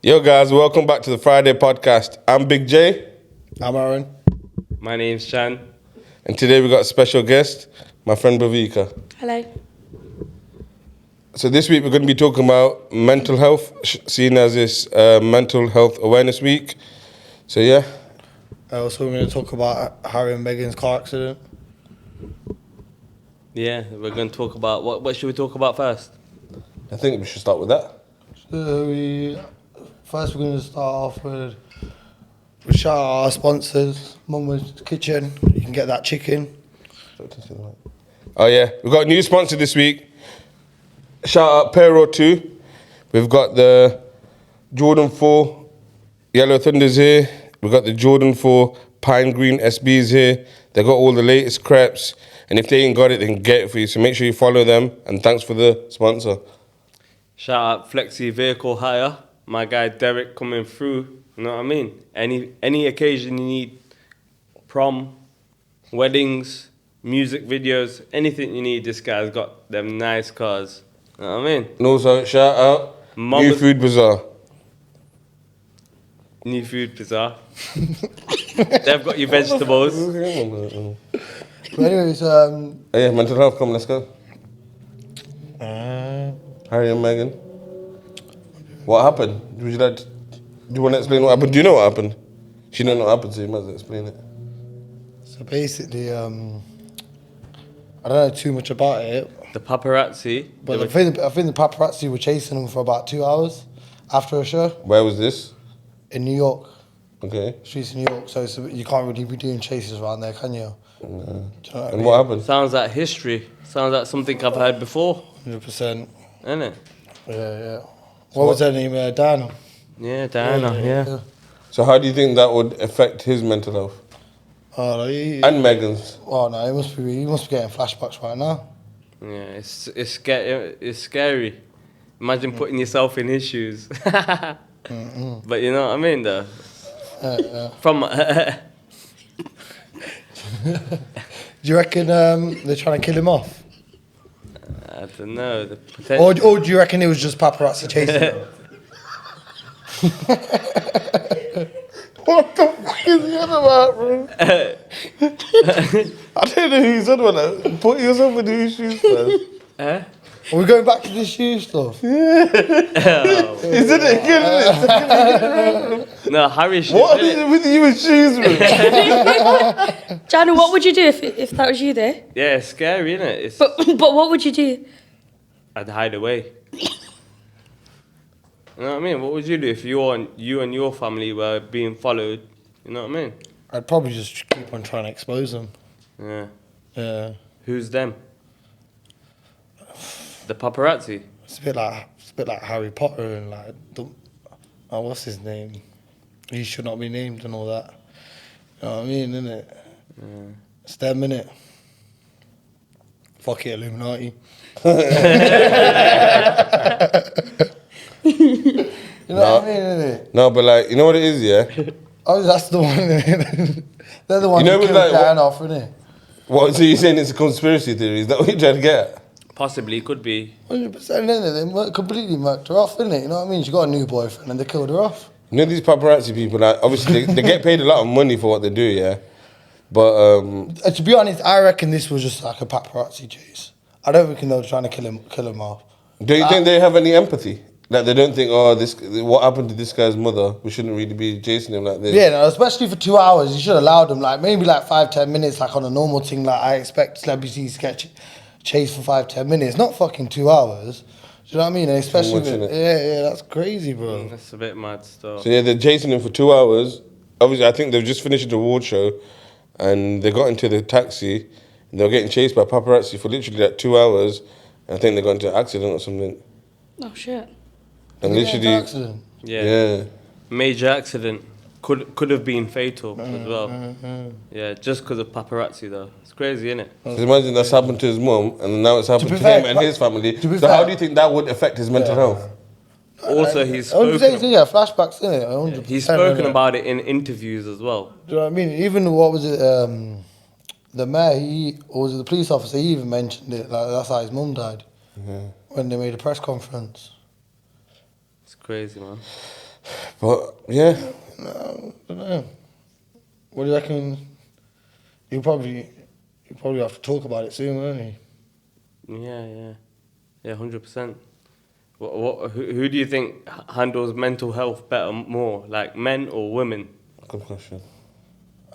Yo guys, welcome back to the Fryday podcast. I'm Big J. I'm Aran. My name's Chand. And today we got a special guest, my friend Bhavika. Hello. So this week we're going to be talking about mental health, seen as this Mental Health Awareness Week. So yeah. Also, we're going to talk about Harry and Meghan's car accident. Yeah, we're going to talk about... What should we talk about first? I think we should start with that. First, we're going to start off with shout out our sponsors, Mama's Kitchen. You can get that chicken. Oh yeah, we've got a new sponsor this week. Shout out Pero 2. We've got the Jordan 4 Yellow Thunders here. We've got the Jordan 4 Pine Green SBs here. They got all the latest crepes. And if they ain't got it, they can get it for you. So make sure you follow them. And thanks for the sponsor. Shout out Flexi Vehicle Hire. My guy Derek coming through. You know what I mean? Any occasion you need, prom, weddings, music videos, anything you need, this guy's got them nice cars. You know what I mean? And also, shout out New Food Bazaar. New Food Bazaar. They've got your vegetables. But anyways, Yeah, mental health, come, let's go. Harry and Meghan. What happened? Do you want to explain what happened? Do you know what happened? She don't know what happened, so you might as well explain it. so basically, I don't know too much about it, The paparazzi. but I think the paparazzi were chasing them for about 2 hours after a show Where was this? in New York, Okay. streets in New York. So you can't really be doing chases around there, can you? Do you know what I And mean? what happened? Sounds like history. Sounds like something I've heard before. 100%. Isn't it? Yeah. What was her name? Diana. Yeah, Diana, yeah. So how do you think that would affect his mental health? Oh, no, And Meghan's? oh no, he must be getting flashbacks right now. Yeah, it's scary. It's scary. Imagine putting yourself in his shoes. But you know what I mean, though. From Do you reckon they're trying to kill him off? I don't know the Or potential. do you reckon it was just paparazzi chasing him? What the fuck is he on about, bro? I don't know who he's on about. Put yourself in his shoes first. Are we going back to the shoe stuff? Isn't it good? No, Harry should. What is it with you and shoes, bro? Jana, what would you do if that was you there? Yeah, it's scary, isn't it? It's, But what would you do? I'd hide away. You know what I mean? What would you do if you and your family were being followed? You know what I mean? I'd probably just keep on trying to expose them. Yeah. Yeah. Who's them? The paparazzi. It's a bit like Harry Potter and like what's his name? He should not be named and all that. You know what I mean, innit? Yeah. It's them, innit? Fuck it, Illuminati. You know what I mean, innit? No, but like, you know what it is, yeah? Oh, that's the one. They're the one You know, who with killed like, Diana off, innit? What, so you're saying it's a conspiracy theory? Is that what you're trying to get at? Possibly, could be. 100%, innit? They completely murked her off, innit? You know what I mean? She got a new boyfriend and they killed her off. You know these paparazzi people, like, obviously they get paid a lot of money for what they do, yeah? But, To be honest, I reckon this was just like a paparazzi chase. I don't reckon they were trying to kill him off. do you think they have any empathy? Like, they don't think, oh, what happened to this guy's mother? We shouldn't really be chasing him like this. Yeah, no, especially for 2 hours, you should have allowed them, like, maybe like 5-10 minutes, like on a normal thing, like I expect celebrities to get chased for 5-10 minutes, not fucking 2 hours. Do you know what I mean? And especially, much, innit? yeah, that's crazy, bro. That's a bit mad stuff. So yeah, they're chasing him for 2 hours. Obviously, I think they've just finished the award show, and they got into the taxi, and they were getting chased by paparazzi for literally like 2 hours. And I think they got into an accident or something. Oh shit. And Yeah, literally, accident. yeah. Major accident. Could have been fatal as well. Yeah, just because of paparazzi though. It's crazy, isn't it? So imagine that's happened to his mum, and now it's happened To to, be fair, him and his family. to be So how fair- do you think that would affect his mental health? Also, he's 100%, spoken. yeah, flashbacks, innit? 100%, He's spoken innit? about it in interviews as well. Do you know what I mean? Even what was it? The mayor, or was it the police officer? He even mentioned it. Like that's how his mum died when they made a press conference. It's crazy, man. But yeah, I don't know. What do you reckon? You probably have to talk about it soon, won't you? Yeah, 100%. Who do you think handles mental health better more, like men or women? good question.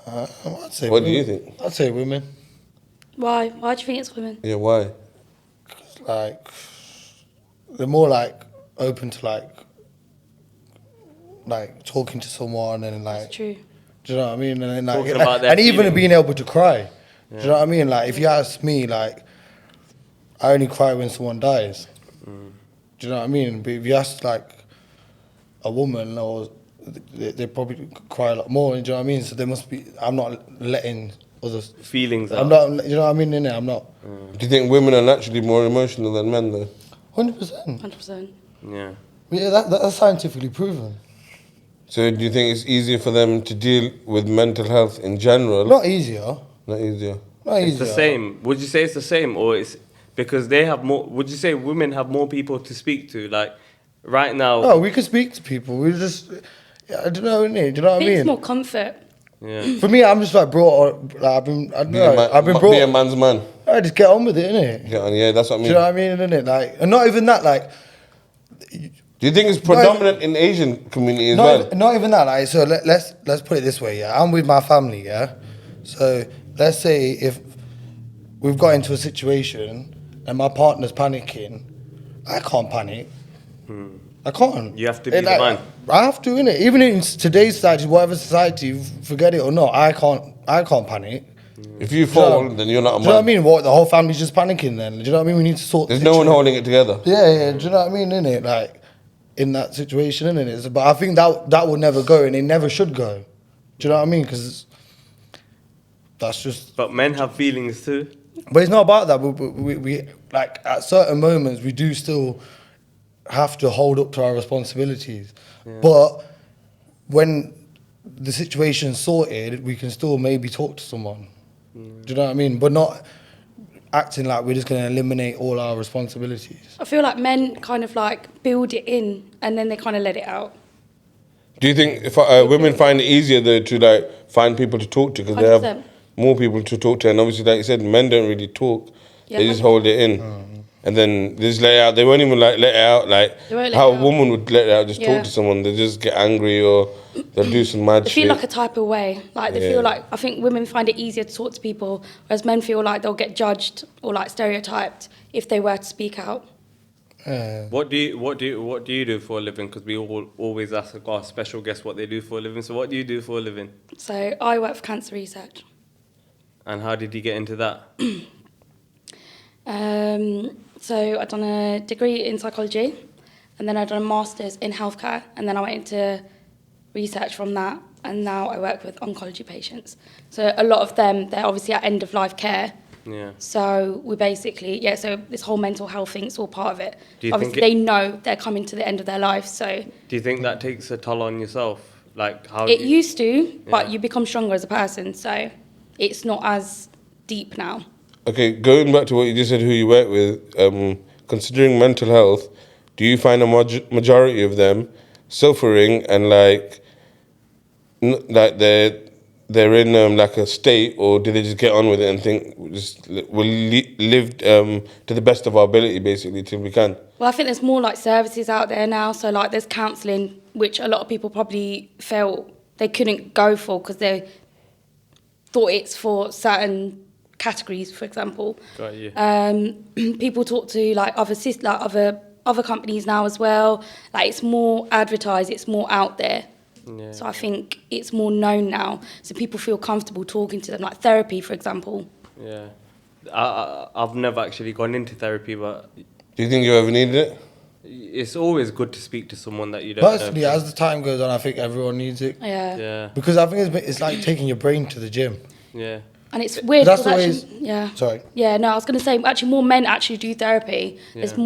I'd say What do women. you think? I'd say women. Why? Why do you think it's women? Yeah, why? Like, they're more like open to like talking to someone and like. It's true. Do you know what I mean? And then, like, Talking about their and even feelings. being able to cry. Do you know what I mean? Like, if you ask me, like, I only cry when someone dies. Do you know what I mean? But if you ask like a woman, or they probably cry a lot more. Do you know what I mean? So there must be. I'm not letting others. Feelings I'm out. not. You know what I mean? Innit? I'm not. Do you think women are naturally more emotional than men, though? 100%. 100%. Yeah. Yeah, that's scientifically proven. So do you think it's easier for them to deal with mental health in general? Not easier. Not easier. Not It's easier. the same. Would you say it's the same, or it's because they have more? Would you say women have more people to speak to? Like right now. No, we can speak to people. We just. I don't know, innit? Do you know what I It's mean? more comfort. Yeah. For me, I'm just like brought. Like, I've been. I don't Be a know. man, I've been be a brought. man's man. I just get on with it, innit? Yeah, that's what I Do mean. you know what I mean, innit? Like, and not even that. Like, Do you think it's predominant in Asian community as not well? even, not even that. Like, so let's put it this way. Yeah, I'm with my family. Yeah, so let's say if we've got into a situation and my partner's panicking, I can't panic. I can't. You have to be It, the man. I have to, innit? Even in today's society, whatever society, forget it or not, I can't panic. If you Do you know- fall, then you're not a Do you know what I man. mean? What, the whole family's just panicking then? Do you know what I mean? We need to sort. There's the no one situation. holding it together. Yeah. Do you know what I mean? Innit? Like, in that situation, innit? So, but I think that will never go, and it never should go. Do you know what I mean? Because that's just. But men have feelings too. But it's not about that. We like at certain moments we do still have to hold up to our responsibilities. But when the situation's sorted, we can still maybe talk to someone. Do you know what I mean? But not acting like we're just going to eliminate all our responsibilities. I feel like men kind of like build it in and then they kind of let it out. Do you think if women find it easier though to like find people to talk to because they have 100%. more people to talk to, and obviously like you said, men don't really talk; Yeah, they just 100%. hold it in, and then they just let it out. They won't even like let it out like They won't let how it a out. woman would let it out. Just Yeah. talk to someone. They just get angry or they'll do some mad They shit. feel like a type of way. Like they Yeah. feel like, I think women find it easier to talk to people, whereas men feel like they'll get judged or like stereotyped if they were to speak out. What do you do for a living? Because we always ask our special guests what they do for a living. So what do you do for a living? So I work for cancer research. And how did you get into that? So I'd done a degree in psychology, and then I'd done a master's in healthcare, and then I went into research from that, and now I work with oncology patients. So a lot of them, they're obviously at end of life care. Yeah. So we basically, so this whole mental health thing, it's all part of it. Do you Obviously, think they know they're coming to the end of their life, so Do you think that takes a toll on yourself? Like how? it used to, but Yeah. you become stronger as a person, so it's not as deep now. Okay, going back to what you just said, who you work with, considering mental health, do you find a majority of them suffering and like they're in like a state, or do they just get on with it and think we'll live to the best of our ability basically till we can? Well, I think there's more like services out there now. So like there's counselling, which a lot of people probably felt they couldn't go for because they thought it's for certain categories, for example. Got you. People talk to like other companies now as well. Like it's more advertised, it's more out there. Yeah. So I think it's more known now. So people feel comfortable talking to them, like therapy, for example. Yeah. I've never actually gone into therapy, but Do you think you ever needed it? it's always good to speak to someone that you don't Personally, know. as the time goes on, I think everyone needs it. Yeah. Yeah. Because I think it's like taking your brain to the gym. Yeah. And it's weird. That's because the way actually, yeah. Sorry. Yeah, no, I was going to say, actually, more men actually do therapy. There's Yeah.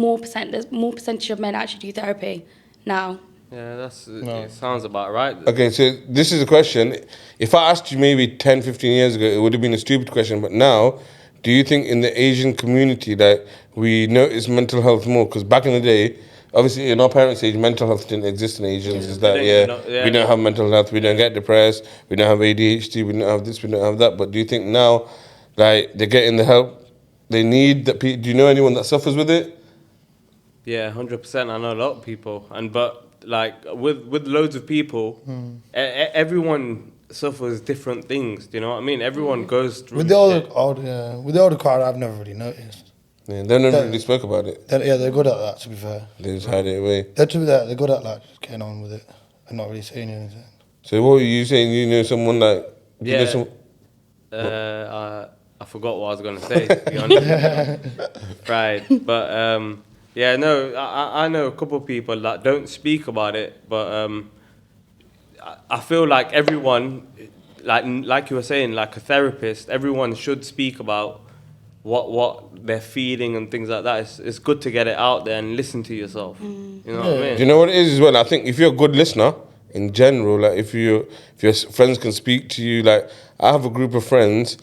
there's more percentage of men actually do therapy now. Yeah, it sounds about right. Okay, so this is a question. If I asked you maybe 10, 15 years ago, it would have been a stupid question. But now, do you think in the Asian community that we notice mental health more? Because back in the day, obviously in our parents' age, mental health didn't exist in Asians. Is that we don't have mental health, we don't get depressed, we don't have ADHD, we don't have this, we don't have that. But do you think now, like, they're getting the help they need? That do you know anyone that suffers with it? Yeah, 100%. I know a lot of people, but like with loads of people, everyone suffers different things. Do you know what I mean? Everyone goes through. With the older crowd, I've never really noticed. Yeah, they never really spoke about it. They're good at that. To be fair, They just hide it away. they're good at like just getting on with it and not really saying anything. So what were you saying? You know someone like? You know I forgot what I was gonna say. To be honest, right? But I know a couple of people that don't speak about it, but I feel like everyone, like you were saying, like a therapist, everyone should speak about what they're feeling and things like that. It's good to get it out there and listen to yourself. You know what I mean? Do you know what it is as well? I think if you're a good listener in general, like if your friends can speak to you, like I have a group of friends,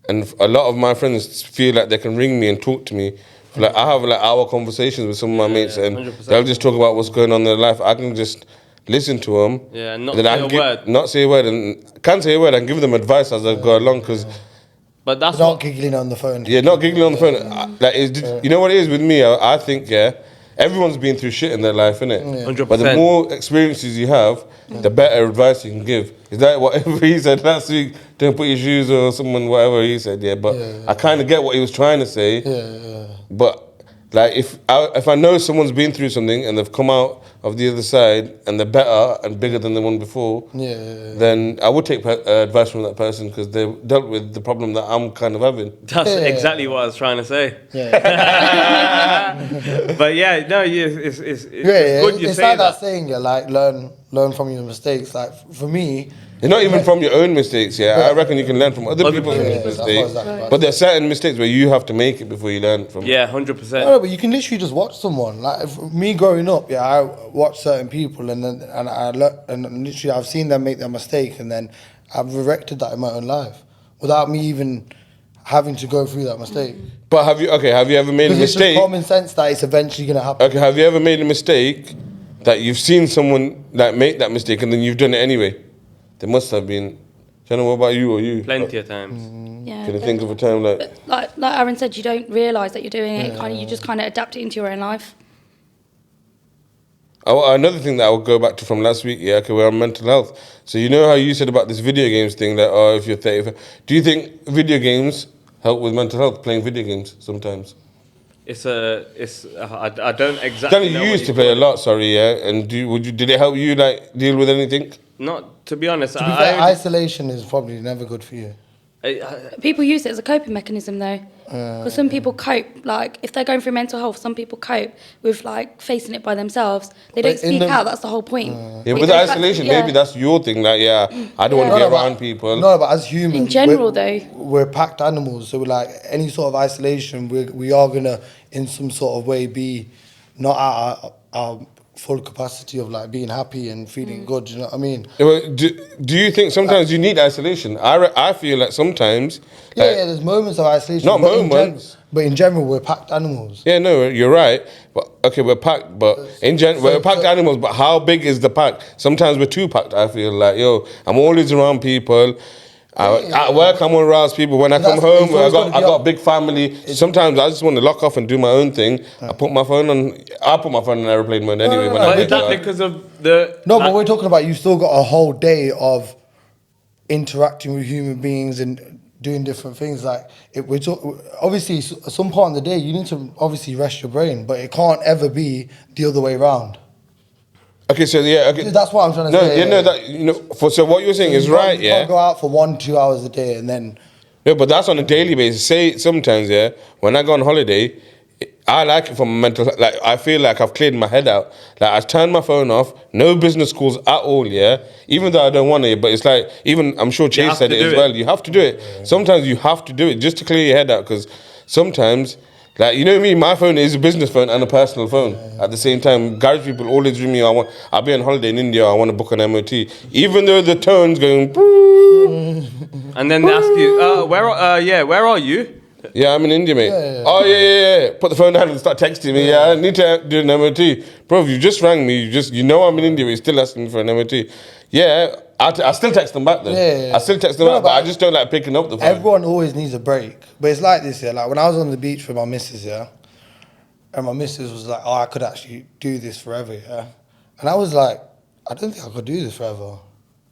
and a lot of my friends feel like they can ring me and talk to me. Like I have like hour conversations with some of my mates, and 100%. they'll just talk about what's going on in their life. I can just listen to them. Yeah, and not then say I a can word. Not say a word, and can say a word and give them advice as I go along. Because But that's Not what, giggling on the phone. yeah, not giggling on the phone. You know what it is with me? I think everyone's been through shit in their life, innit? 100%. But the more experiences you have, the better advice you can give. Is that whatever he said last week? Don't put your shoes or someone, whatever he said, But I kind of get what he was trying to say. But like if I know someone's been through something and they've come out of the other side and they're better and bigger than the one before, then I would take advice from that person because they dealt with the problem that I'm kind of having. that's exactly what I was trying to say. But yeah, no, it's good you It's say like that. that saying, like learn from your mistakes. Like for me, It's not even from your own mistakes, I reckon you can learn from other people's that's what mistakes. exactly But there are certain mistakes where you have to make it before you learn from. Yeah, 100%. No, but you can literally just watch someone. Like me growing up, I watched certain people, and literally I've seen them make their mistake, and then I've corrected that in my own life without me even having to go through that mistake. But have you ever made a Because it's just mistake? common sense that it's eventually gonna happen. Okay, have you ever made a mistake that you've seen someone like make that mistake and then you've done it anyway? There must have been. Jenna, what about you or you? Plenty of times. Yeah, Can you think of a time like? like Aran said, you don't realise that you're doing it. You just kind of adapt it into your own life. Another thing that I would go back to from last week, we're on mental health. So you know how you said about this video games thing that, if you're 30, do you think video games help with mental health, playing video games sometimes? I don't exactly Danny, know you what used to play a lot, and did it help you like deal with anything? Not, to be honest, To be fair, isolation is probably never good for you. People use it as a coping mechanism, though. Because some people cope, like, if they're going through mental health, some people cope with, like, facing it by themselves. They don't speak out, that's the whole point. Yeah, with the isolation, maybe that's your thing. Like, I don't want to be around people. No, but as humans, In general, though. we're packed animals. So, like, any sort of isolation, we are going to, in some sort of way, be not at our full capacity of, like, being happy and feeling good. You know what I mean? Do you think sometimes you need isolation? I feel like sometimes. There's moments of isolation. Not moments. But in general, we're packed animals. Yeah, no, you're right. But okay, we're packed. But in general, we're packed animals. But how big is the pack? Sometimes we're too packed. I feel like, I'm always around people. At work, I'm around people. When I come home, I got a big family. Sometimes I just want to lock off and do my own thing. I put my phone on. I put my phone on airplane mode anyway. When But I is that because of the... No, but we're talking about you still got a whole day of interacting with human beings and doing different things. Like, obviously, at some point in the day, you need to obviously rest your brain, but it can't ever be the other way around. Okay, so okay. That's what I'm trying to say. So what you're saying is right, You can't go out for 1-2 hours a day and then... Yeah, but that's on a daily basis. Say sometimes, when I go on holiday, I like it for my mental. Like I feel like I've cleared my head out. Like I turned my phone off, no business calls at all. Even though I don't want it, but it's like even I'm sure Chase said it as well. You have to do it. Sometimes you have to do it just to clear your head out because sometimes. Like, you know me, my phone is a business phone and a personal phone. At the same time, garage people always ring me, I'll be on holiday in India, I want to book an MOT. Even though the tone's going... And then they ask you, where are you? Yeah, I'm in India, mate. Yeah. Oh, yeah. Put the phone down and start texting me. Yeah, I need to do an MOT. Bro, you just rang me. You know I'm in India, but you're still asking me for an MOT. Yeah, I still text them back then. Yeah. I still text them back, but I just don't like picking up the phone. Everyone always needs a break. But it's like this, yeah. Like when I was on the beach with my missus, yeah, and my missus was like, oh, I could actually do this forever, yeah. And I was like, I don't think I could do this forever.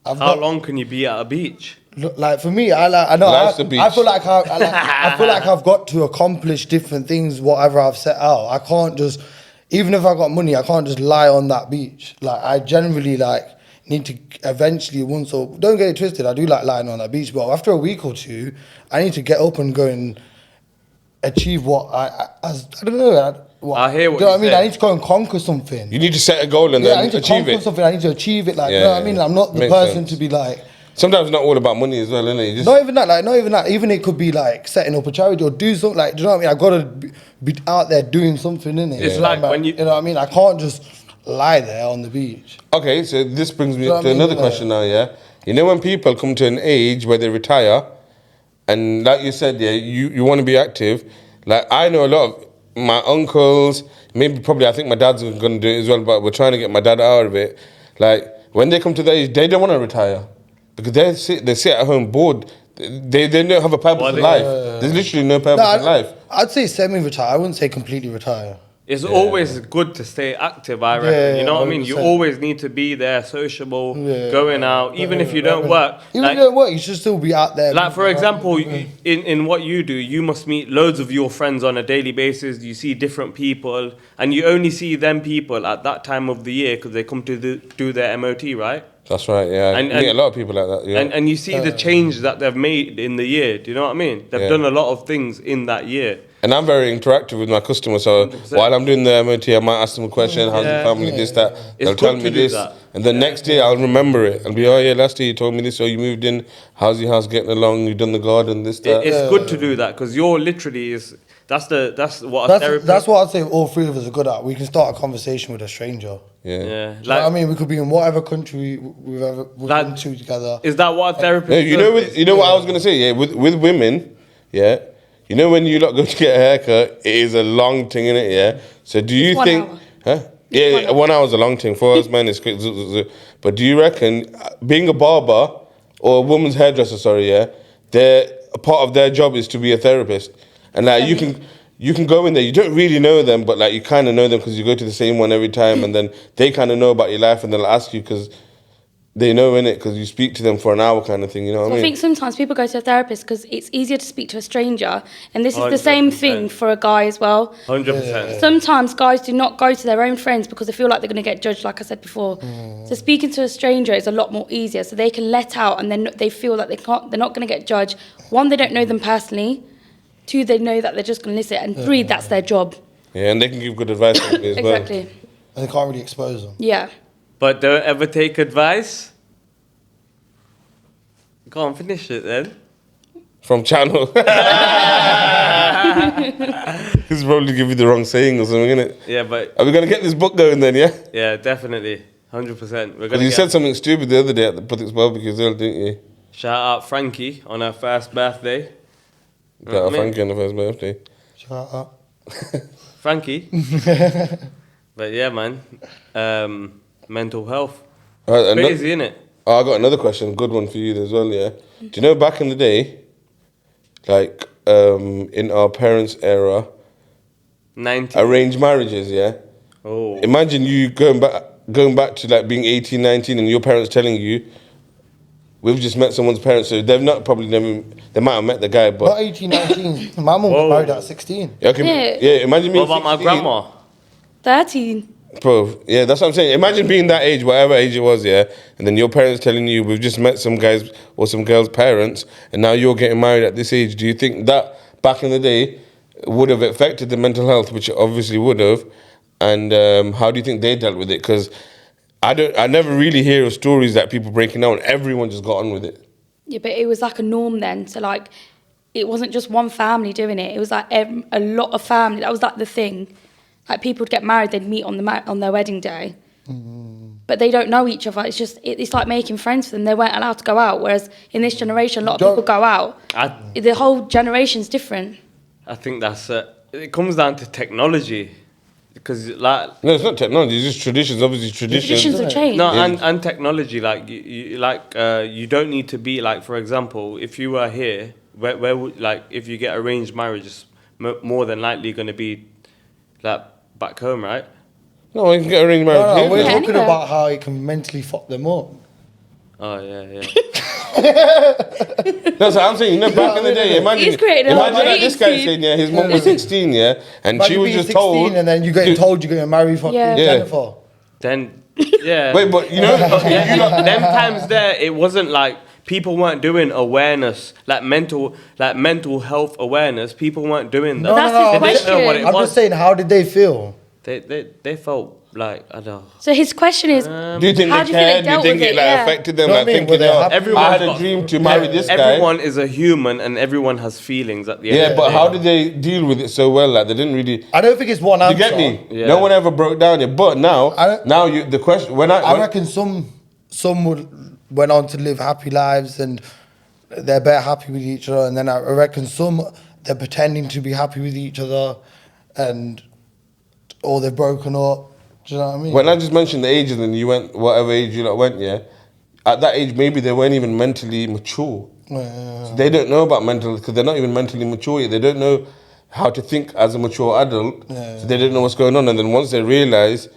How long can you be at a beach? Look, like for me, I know Life's the beach. I feel like I feel like I've got to accomplish different things, whatever I've set out. I can't just, even if I got money, I can't just lie on that beach. Like I generally need to eventually once or don't get it twisted. I do like lying on that beach, but after a week or two, I need to get up and go and achieve what I don't know. I hear what you know you're I mean. saying. I need to go and conquer something. You need to set a goal and I then need to achieve conquer it. something. I need to achieve it. Like Yeah, you know what I mean. I'm not the makes person sense. to be like. Sometimes it's not all about money as well, isn't it? You just, Not even that. Even it could be like setting up a charity or do something. Like, do you know what I mean? I gotta be out there doing something, innit? It's You know like what I when mean? you- know what I mean? I can't just lie there on the beach. okay, so this brings me Do you know to what I mean? another Yeah. question now, yeah? You know when people come to an age where they retire, and like you said, yeah, you want to be active. Like, I know a lot of my uncles, probably I think my dad's going to do it as well, but we're trying to get my dad out of it. Like, when they come to the age, they don't want to retire. Because they sit at home bored. They don't have a purpose in life. There's literally no purpose in life. I'd say semi-retire. I wouldn't say completely retire. It's always good to stay active, I reckon. Yeah, you know what I mean? You 100%. always need to be there, sociable, Yeah. going out, even if you don't work. Even Like- if you don't work, you should still be out there. Like, for example, in what you do, you must meet loads of your friends on a daily basis. You see different people, and you only see them people at that time of the year because they come to do their MOT, right? That's right, yeah. And- I meet a and- lot of people like that, yeah. And you see the change that they've made in the year. Do you know what I mean? They've Yeah. done a lot of things in that year. And I'm very interactive with my customers, so 100%. while I'm doing the MOT, I might ask them a question, how's Yeah. the family, this, that. They'll good tell to me do this. that. And the next day, I'll remember it. I'll be, oh yeah, last year you told me this, or you moved in, how's your house getting along, you've done the garden, this, that. It's good to do that because you're literally that's what a therapist. That's what I'd say all three of us are good at. We can start a conversation with a stranger. Yeah. Yeah, Do you know like what I mean? We could be in whatever country we've Like- been to together. is that what a therapist? No, you know what I was going to say, yeah, with women, yeah, you know when you lot go to get a haircut, it is a long thing, innit, yeah? So do you It's 1 think... hour. Huh? Yeah, 1 hour is a long thing. For us, man, it's quick. But do you reckon being a barber or a woman's hairdresser, sorry, yeah, a part of their job is to be a therapist, and like you can go in there, you don't really know them, but like you kind of know them because you go to the same one every time, and then they kind of know about your life, and they'll ask you because they know in it because you speak to them for an hour, kind of thing. You know what So I I mean? think sometimes people go to a therapist because it's easier to speak to a stranger, and this is the same 100%. thing for a guy as well. 100%. Sometimes guys do not go to their own friends because they feel like they're going to get judged, like I said before. So speaking to a stranger is a lot more easier, so they can let out, and then they feel like they're not going to get judged. One, they don't know them personally. Two, they know that they're just going to listen, and three, that's their job. Yeah, and they can give good advice as well. Exactly. And they can't really expose them. Yeah. But don't ever take advice. Go on, finish it then. From channel. He's probably give you the wrong saying or something, innit? Yeah, but Are we going to get this book going then, yeah? yeah, definitely, 100%. We're Because gonna you get, said something stupid the other day at the Puttix barbecue as well, didn't you? shout out Frankie on her first birthday. Got a I mean- Frankie on the first birthday. Shout out. Frankie. But yeah, man. Mental health. Right, and Crazy, innit? I got another question, good one for you as well, yeah? Do you know back in the day, like in our parents' era, 90. arranged marriages, yeah? Oh. Imagine you going back to like being 18, 19 and your parents telling you, we've just met someone's parents, so they've not probably never, they might have met the guy, Not but... 18, 19. My mum Whoa. got married at 16. Yeah, okay, Yeah. yeah, imagine me What about my 16. grandma? 13. Bro, yeah, that's what I'm saying. Imagine being that age, whatever age it was, yeah, and then your parents telling you, we've just met some guys or some girls' parents, and now you're getting married at this age. Do you think that back in the day would have affected the mental health, which it obviously would have, and how do you think they dealt with it? Because I never really hear of stories that people breaking down. Everyone just got on with it. Yeah, but it was like a norm then. So like, it wasn't just one family doing it. It was like a lot of family. That was like the thing. Like people would get married, they'd meet on their wedding day, but they don't know each other. It's just it's like making friends for them. They weren't allowed to go out. Whereas in this generation, a lot of people go out. The whole generation's different. I think that's it comes down to technology, because like No, it's not technology. It's just traditions. Obviously, Traditions have changed. no, Yeah. and technology, like you don't need to be like, for example, if you were here, where would, like, if you get arranged marriage, it's more than likely going to be like back home, right? No, you can get arranged marriage No, here. we're now. talking anywhere. about how it can mentally fuck them up. Oh yeah. That's what I'm saying. You know, back in the day, imagine, He's created a imagine whole like this guy dating saying, yeah, his mum was 16, yeah, and Imagine she was being just 16 told. and then you're getting told you're going to marry fucking Yeah. Yeah. Jennifer. Then yeah. Wait, but you know, Them times there, it wasn't like people weren't doing awareness, like mental health awareness. People weren't doing that. But that's his I'm They just- didn't know what it I'm was. just saying, how did they feel? They felt like, I don't know. So his question is, do you think how they do you feel cared? Do you dealt think with it it? like Yeah. affected them? You know Like what I mean? thinking, Were they oh, happy? I Everyone's had a got- dream to marry this guy. Everyone is a human, and everyone has feelings at the end. Yeah, of the but day. how did they deal with it so well? Like they didn't really. I don't think it's one You answer. get me? Yeah. No one ever broke down it. But now, the question when I reckon some went on to live happy lives and they're better happy with each other, and then I reckon some they're pretending to be happy with each other, or they've broken up. Do you know what I mean? when I just mentioned the ages and you went whatever age you went, yeah. At that age, maybe they weren't even mentally mature. So they don't know about mental because they're not even mentally mature yet. They don't know how to think as a mature adult. So they don't know what's going on. And then once they realize,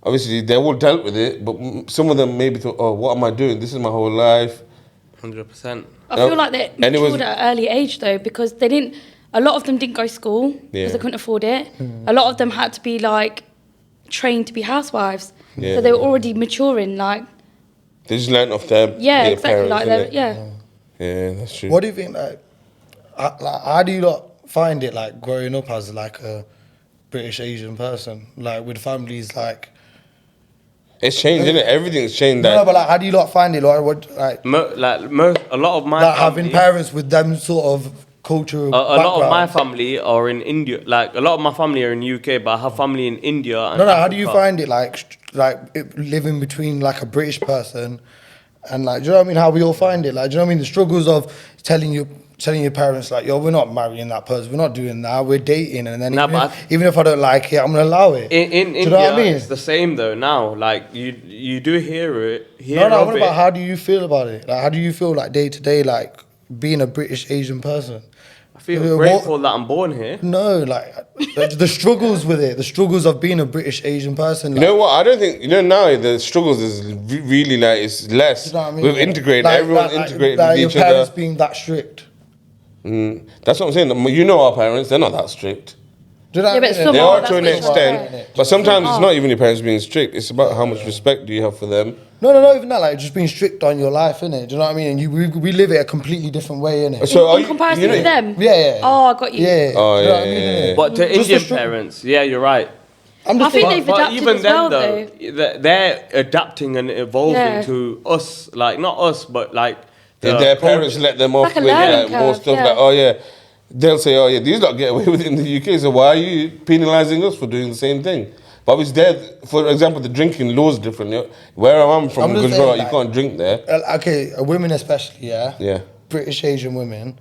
obviously they all dealt with it, but some of them maybe thought, "Oh, what am I doing? This is my whole life." 100%. I feel like they And it was- matured at an early age though, because they didn't. A lot of them didn't go to school because Yeah. they couldn't afford it. A lot of them had to be like trained to be housewives, Yeah. so they were already maturing. Like, They just learned off their yeah, their exactly. parents, Like, innit? yeah. Yeah, that's true. What do you think? How do you not find it like growing up as like a British Asian person, like with families like? It's changed, isn't it? Everything's changed. No, Like, but like, how do you not find it? Like, A lot of my like family, having parents with them sort of cultural. a lot of my background. family are in India. Like a lot of my family are in UK, but I have family in India. And No, how do you Africa. find it living between like a British person and like, do you know what I mean? How we all find it, like, do you know what I mean? The struggles of telling your parents like, yo, we're not marrying that person, we're not doing that, we're dating, and then Nah, even, but even if I don't like it, I'm gonna allow it. In do you India, know what I mean? it's the same though. Now, like you do hear it. No, Of what it. about how do you feel about it? Like, how do you feel like day to day, like being a British Asian person? I feel What- grateful that I'm born here. No, like the struggles with it, the struggles of being a British Asian person. you know what? I don't think now the struggles is really like it's less. Do you know what I mean? We've integrated. Like- Everyone's like- integrated like with your each other. parents being that strict. That's what I'm saying. You know our parents, they're not that strict. Do you know Yeah, what I but mean? some They are, are that's to an what it's extent, like. but sometimes it's are. not even your parents being strict. It's about how much respect do you have for them. No, not even that. Like just being strict on your life, innit? Do you know what I mean? And we live it a completely different way, innit? So are In you- comparison you know- to them. Yeah. Oh, I got you. Yeah. Oh, Do you know yeah, what I mean, yeah, innit? yeah. But to Just the Indian struggle. parents, yeah, you're right. I'm just I think saying, they've adapted as well, though. they're adapting and evolving Yeah. to us. Like not us, but like If the their culture. parents let them off like a with learning more curve, stuff yeah. like, oh yeah, they'll say, oh yeah, these lot get away with it in the UK, so why are you penalising us for doing the same thing? But obviously, there, for example, the drinking law is different. You know? Where I'm from, I'm just Gujarat, saying, you like- can't drink there. okay, women especially, yeah. Yeah. British Asian women,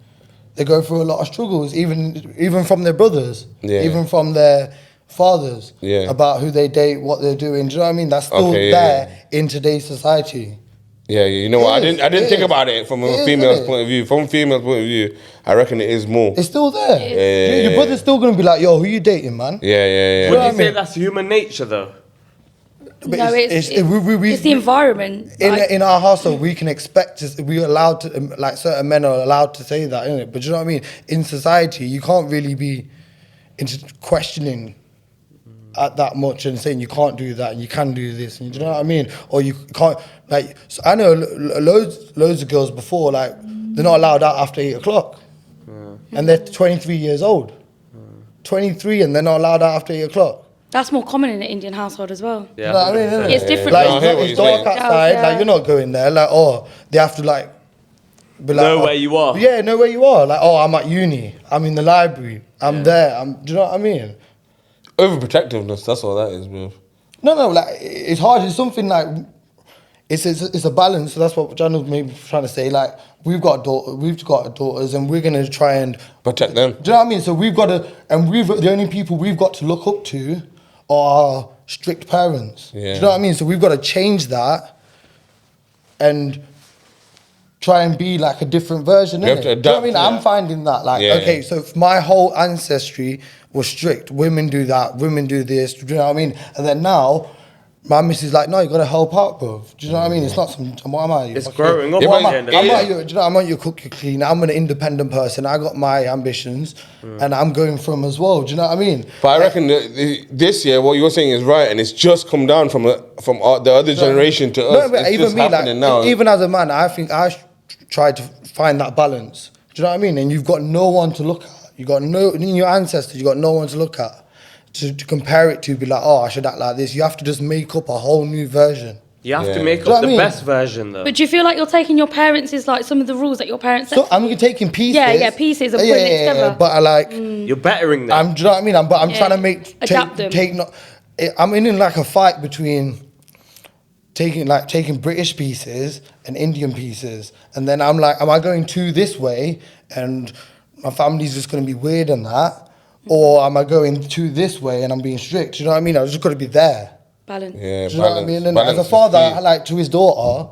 they go through a lot of struggles, even from their brothers, Yeah. even from their fathers, Yeah. about who they date, what they're doing. Do you know what I mean? That's still Okay, yeah, there in today's society. Yeah, you know what? I It is, didn't it think is. about it from It a is, female's innit? point of view. From a female's point of view, I reckon it is more. It's still there. is. Your brother's still gonna be like, yo, who you dating, man? Yeah, yeah, yeah. Would know what you I say mean? that's human nature though? But No, it's the environment. Like, in our household, we can expect to, we're allowed to, like certain men are allowed to say that, innit? But do you know what I mean? In society, you can't really be into questioning at that much and saying you can't do that and you can do this, and do you know what I mean? Or you can't, like, so I know loads of girls before, like, they're not allowed out after 8 o'clock. And they're 23 years old. 23 and they're not allowed out after 8 o'clock. that's more common in an Indian household as well. Yeah. You know what I mean? innit? It's different. Like, No, I hear what it's you're dark saying. outside. Yeah. Like, you're not going there. Like, oh, they have to like be like, Know oh, where you are. Yeah, know where you are. Like, oh, I'm at uni. I'm in the library. I'm there. Do you know what I mean? Overprotectiveness, that's all that is, bro. No, like it's hard. It's something like it's a balance. So that's what Jan was maybe trying to say. Like we've got daughters, and we're gonna try and Protect them. Do you know what I mean? So we've got to, and the only people we've got to look up to are strict parents. Yeah. Do you know what I mean? So we've got to change that and try and be like a different version. You have to innit? Do you know what I adapt mean? to I'm that. finding that like, Yeah. okay, so if my whole ancestry was strict. Women do that, women do this, do you know what I mean? And then now, my missus is like, no, you got to help out, bro. Do you know what I mean? It's not some, what am I? It's growing up. Yeah, What but am I? at the end of the I'm day. not your, do you know, I'm not your cook, you clean. I'm an independent person. I got my ambitions and I'm going for them as well. Do you know what I mean? But I reckon this year, what you're saying is right, and it's just come down from the other generation to us. But It's even just me, happening now. even as a man, I think tried to find that balance. Do you know what I mean? And you've got no one to look at. You got no, in your ancestors, you got no one to look at. To compare it to, be like, oh, I should act like this. You have to just make up a whole new version. You have Yeah. to make Do you know up what I the mean? best version, though. But do you feel like you're taking your parents' like some of the rules that your parents set? So I'm taking pieces. Yeah, pieces and putting it together. But I like, You're bettering them. do you know what I mean? I'm trying to make Adapt them. I'm in like a fight between taking British pieces and Indian pieces, and then I'm like, am I going this way and my family's just going to be weird and that, or am I going this way and I'm being strict? Do you know what I mean? I just got to be there. Balance. Yeah, Do you know what I mean? And as balance a is father, key. I like to his daughter,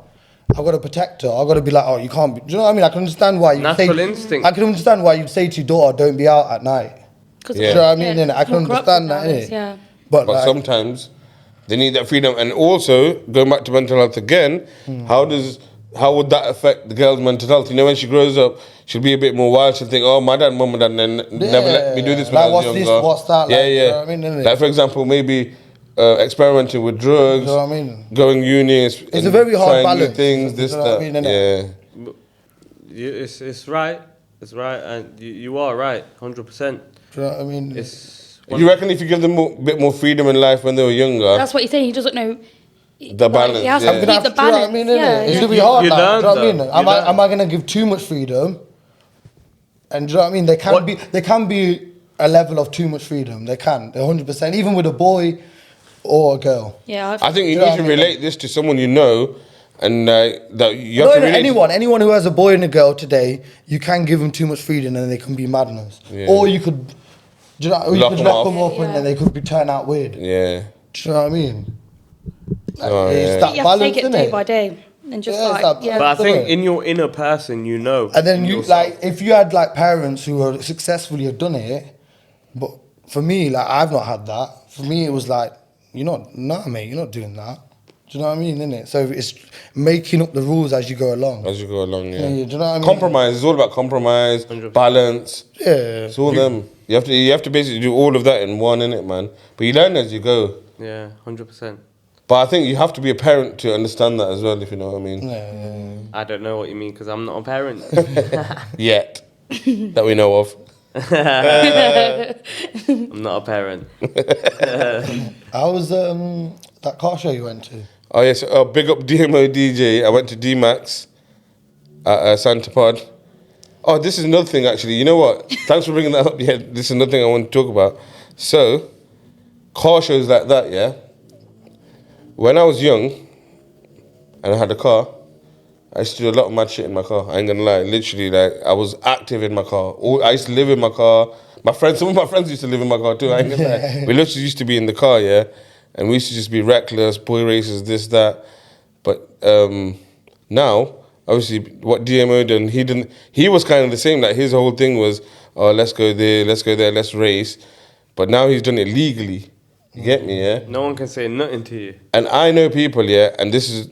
I've got to protect her. I've got to be like, oh, you can't be. Do you know what I mean? I can understand why you Natural instinct. I can understand why you'd say to your daughter, don't be out at night. Cause Do you know what I mean? innit? I it's can more understand corrupted that, nowadays, innit? Yeah. But, But like, sometimes they need that freedom. And also, going back to mental health again, how would that affect the girl's mental health? You know, when she grows up, she'll be a bit more wild. She'll think, oh, my dad, mum and dad never let me do this when Like, I was what's younger. this, what's that? Yeah, Like, yeah. you know what I mean, innit? Like, for example, maybe experimenting with drugs, You know what I mean? going uni. It's a very hard trying new balance. things, You this, know what I that. mean, innit? Yeah. It's right. It's right. And you are right, 100%. Do you know what I mean? It's You reckon if you give them a bit more freedom in life when they were younger, That's what he's saying. He doesn't know the balance, He has yeah. to I'm keep gonna have the to, do you know what I balance. mean, Yeah, innit? It's yeah. gonna be hard, You like, learn, do you know what I mean? though. Am You I, learn. am I gonna give too much freedom? And do you know what I mean? There can be a level of too much freedom. They can, 100%, even with a boy or a girl. Yeah, I think you Do you know need what to I mean? relate this to someone you know, and that you have to relate. Anyone who has a boy and a girl today, you can give them too much freedom and they can be madness. Yeah. Or you could, do you know, or you Lock could them lock off. them up and Yeah. then they could turn out weird. Yeah. Do you know what I mean? Like, Oh, it's yeah. that you have to balance, take it day innit? by day and just Yeah, it's like that yeah. But I think Innit? in your inner person, you know. And then you yourself. like, if you had like parents who are successfully have done it, but for me, like I've not had that. For me, it was like, mate, you're not doing that. Do you know what I mean? Innit? So it's making up the rules as you go along. As you go along, yeah. Yeah, do you know what I mean? Compromise. It's all about compromise, 100%. balance. Yeah. It's all them. You have to basically do all of that in one, innit, man. But you learn as you go. Yeah, 100%. But I think you have to be a parent to understand that as well, if you know what I mean. Yeah. I don't know what you mean because I'm not a parent. Yet. That we know of. I'm not a parent. How was that car show you went to? Oh, yes. Big up DMO DJ. I went to D-Max at Santa Pod. Oh, this is another thing, actually. You know what? Thanks for bringing that up. Yeah, this is another thing I want to talk about. So, car shows like that, yeah? When I was young and I had a car, I used to do a lot of mad shit in my car. I ain't gonna lie. Literally, like, I was active in my car. I used to live in my car. Some of my friends used to live in my car too. I ain't gonna lie. We literally used to be in the car, yeah? And we used to just be reckless, boy races, this, that. But now, obviously, what DMO done, he was kind of the same. Like, his whole thing was, oh, let's go there, let's race. But now he's done it legally. You get me, yeah? No one can say nothing to you. And I know people, yeah, and this is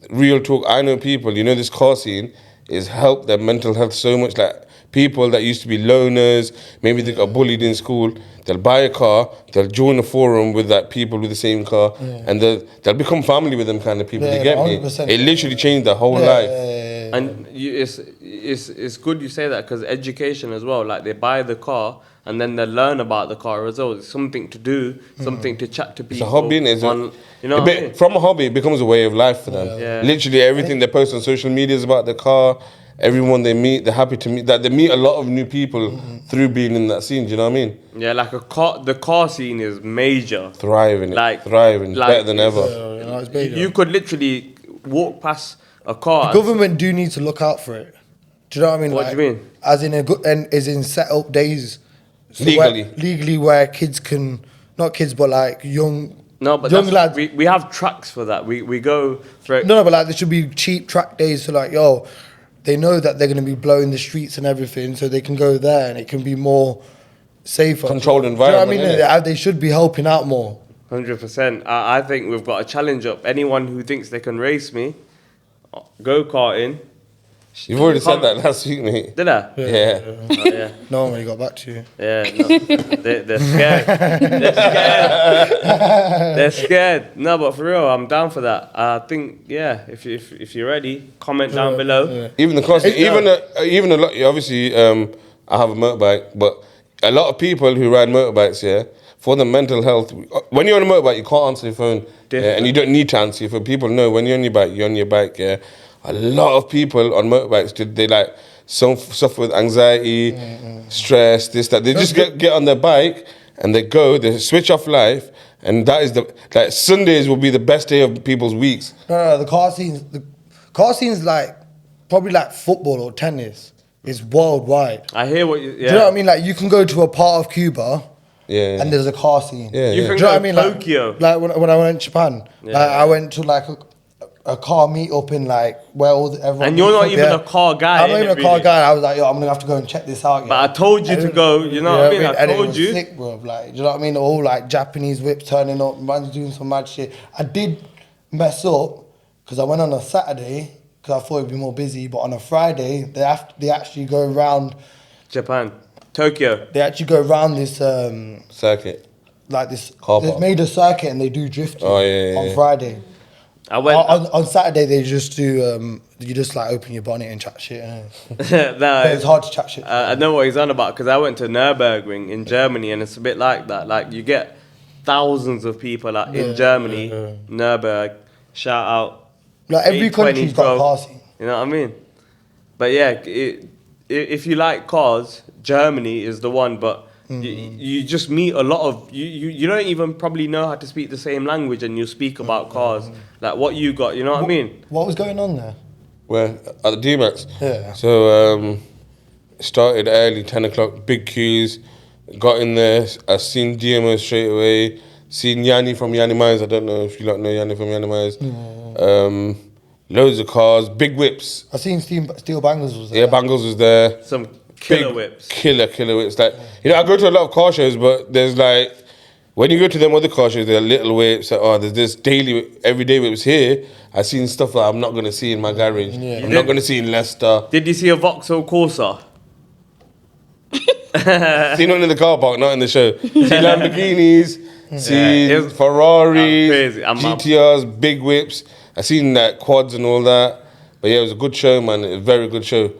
real talk. I know people, you know, this car scene is helped their mental health so much. Like, people that used to be loners, maybe they got bullied in school, they'll buy a car, they'll join a forum with that people with the same car, and they'll become family with them kind of people. Yeah, you get me? 100%. It literally changed their whole life. And it's good you say that because education as well. Like they buy the car and then they learn about the car as well. It's something to do, something to chat to people. It's a hobby, innit? You know, what I mean? From a hobby, it becomes a way of life for them. Yeah. Literally everything they post on social media is about the car. Everyone they meet, they're happy to meet. That they meet a lot of new people through being in that scene. Do you know what I mean? Yeah, like the car scene is major. Thriving, Like- thriving, like better than it's- ever. It's big, You could literally walk past a car. Government do need to look out for it. Do you know what I mean? What do you mean? As in as in set up days Legally. where kids can, not kids, but like young No, but young lads. we have tracks for that. We go for it. No, but like there should be cheap track days. So like, yo, they know that they're going to be blowing the streets and everything, so they can go there and it can be more safer. Controlled Do you know what I mean? environment, They should be helping out more. 100%. I think we've got a challenge up. Anyone who thinks they can race me, go karting. You've already said that last week, mate. Did I? Yeah. Oh, yeah. No one really got back to you. Yeah, no. They're scared. They're scared. They're scared. No, but for real, I'm down for that. I think, yeah, if you're ready, comment down below. Yeah. Even the cost, even a lot. Obviously, I have a motorbike, but a lot of people who ride motorbikes, yeah, for the mental health. When you're on a motorbike, you can't answer your phone, yeah, and you don't need to answer your phone. People know when you're on your bike, you're on your bike, yeah. A lot of people on motorbikes, they like suffer with anxiety, stress, this, that. They just get on their bike and they switch off life, and that is like Sundays will be the best day of people's weeks. No, the car scene's like probably like football or tennis. It's worldwide. I hear what you. Yeah. Do you know what I mean? Like you can go to a part of Cuba, Yeah. and there's a car scene. Yeah, You yeah. can Do you know go what I mean? Tokyo. Like when I went to Japan, Yeah. like I went to like a car meet up in like where everyone. And you're meets not up, even yeah. a car guy, I'm not even innit, a car really? guy. I was like, yo, I'm gonna have to go and check this out. But yeah. I told you to go, you know what I mean? I And it told was you. sick, bro. Like, do you know what I mean? All like Japanese whips turning up, man's doing some mad shit. I did mess up because I went on a Saturday because I thought it'd be more busy, but on a Friday they actually go around. Japan. Tokyo. They actually go around this Circuit. like this. Car They've park. made a circuit and they do drifting Oh, yeah, on yeah. Friday. I went. On Saturday they just do you just like open your bonnet and chat shit. No, But it's hard to chat shit. I know what he's on about because I went to Nürburgring in Germany and it's a bit like that. Like you get thousands of people in Germany, Nürburg. Shout out. Like every 820 country's got a Pro. car scene. You know what I mean? But yeah, if you like cars, Germany is the one. But you just meet a lot of you don't even probably know how to speak the same language and you speak about cars. Like what you got, you know what I mean? What was going on there? Where? At the D-Max. Yeah. So, started early, 10 o'clock, big queues. Got in there, I seen DMO straight away. Seen Yanni from Yanni Mines. I don't know if you lot know Yanni from Yanni Mines. Loads of cars, big whips. I seen Steel Bangles was there. Yeah, Bangles was there. Some killer Big whips. Killer whips. Like, you know, I go to a lot of car shows, but there's like, when you go to them other car shows, there are little whips. Like, there's this everyday whips here. I seen stuff that I'm not going to see in my garage. Yeah. I'm not going to see in Leicester. Did you see a Vauxhall Corsa? Seen one in the car park, not in the show. Seen Lamborghinis, seen it was- Ferraris, crazy. GTRs, big whips. I seen that quads and all that. But yeah, it was a good show, man. A very good show.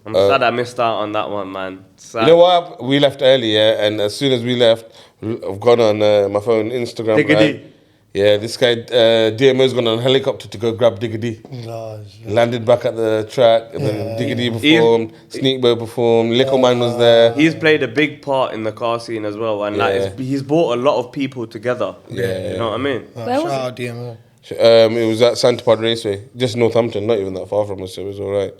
I'm sad I missed out on that one, man. Sad. You know what? We left early, yeah, and as soon as we left, I've gone on my phone, Instagram. Diggity. Right? Yeah, this guy, DMO's gone on a helicopter to go grab Diggity. No, Landed back at the track, and then Diggity performed, Sneakbo performed, Lickle Man was there. He's played a big part in the car scene as well, and he's brought a lot of people together. Yeah. You know what I mean? Where was shout out DMO. It was at Santa Pod Raceway, just Northampton, not even that far from us, so it was all right.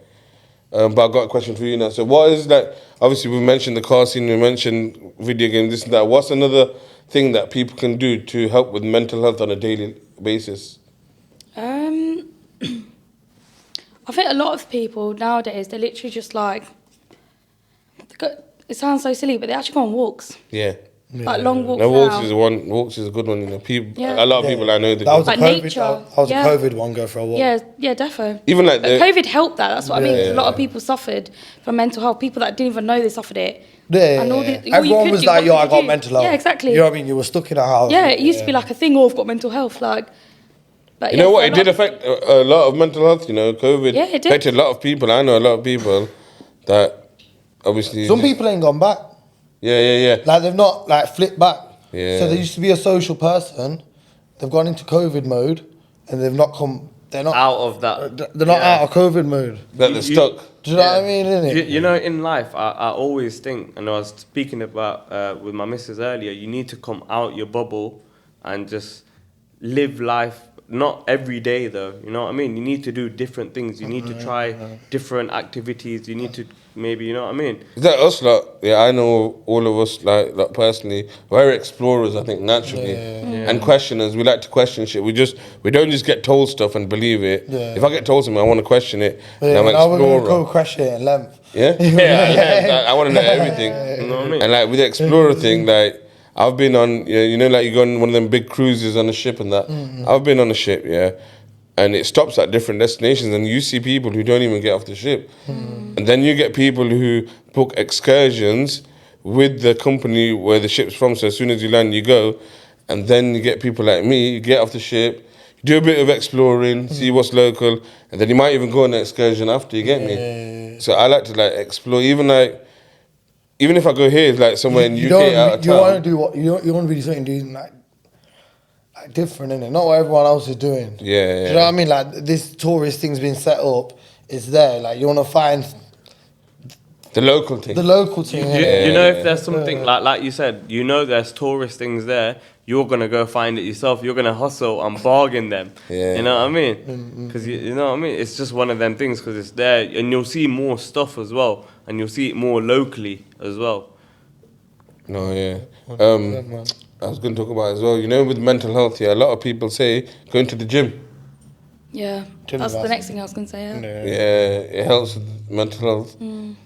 But I've got a question for you now. So what is that, obviously we mentioned the car scene, we mentioned video games, this and that. What's another thing that people can do to help with mental health on a daily basis? I think a lot of people nowadays, they're literally just like, it sounds so silly, but they actually go on walks. Yeah. Like long walks No, around. Walks is a good one, you know. People, Yeah. a lot of people I know, That was a Like COVID. nature, That was yeah. a COVID one. Go for a walk. Yeah, defo. Even like But the- COVID helped that. That's what I mean. 'Cause Yeah. a lot of people suffered from mental health. People that didn't even know they suffered it. Yeah, And all yeah. the- all you Everyone could was do, like, what yo, could I you got do? mental health. Yeah, exactly. You know what I mean? You were stuck in a house. Yeah, it used to be like a thing. Oh, I've got mental health. Like, but You yeah, know for what? a It did lot- affect a lot of mental health. You know, COVID Yeah, it did. affected a lot of people. I know a lot of people that obviously. Some people ain't gone back. Yeah. Like they've not like flipped back. Yeah. So they used to be a social person. They've gone into COVID mode, and they've not come. They're not Out of that. They're not Yeah. out of COVID mode. That they're stuck. Do you know what I mean? Innit? You know, in life, I always think, and I was speaking about with my missus earlier, you need to come out your bubble and just live life not every day though. You know what I mean? You need to do different things. You need to try different activities. You need to maybe, you know what I mean? Is that us lot? Yeah, I know all of us like personally. We're explorers, I think, naturally, and questioners. We like to question shit. We don't just get told stuff and believe it. Yeah. If I get told something, I want to question it. Yeah, and I'm an now we're going to explorer. go question it in length. Yeah, yeah. I want to know everything. You know what I mean? And like with the explorer thing, like I've been on, you know, like you go on one of them big cruises on a ship and that. I've been on a ship, yeah, and it stops at different destinations, and you see people who don't even get off the ship, and then you get people who book excursions with the company where the ship's from. So as soon as you land, you go, and then you get people like me. You get off the ship, do a bit of exploring, see what's local, and then you might even go on an excursion after. You get me? So I like to like explore, even if I go here, it's like somewhere in UK out of You town. want to do what you want to do something like different, innit? Not what everyone else is doing. Yeah, Do you know what I mean? Like this tourist thing's been set up. It's there. Like you want to find The local thing. the local thing. innit? You know, if there's something like you said, you know, there's tourist things there. You're gonna go find it yourself. You're gonna hustle and bargain them. Yeah. You know what I mean? Because you know what I mean. It's just one of them things because it's there, and you'll see more stuff as well, and you'll see it more locally as well. No, yeah. I was going to talk about it as well. You know, with mental health, yeah, a lot of people say going to the gym. Yeah, Gym that's the class. next thing I was going to say. Yeah. Yeah, it helps with mental health.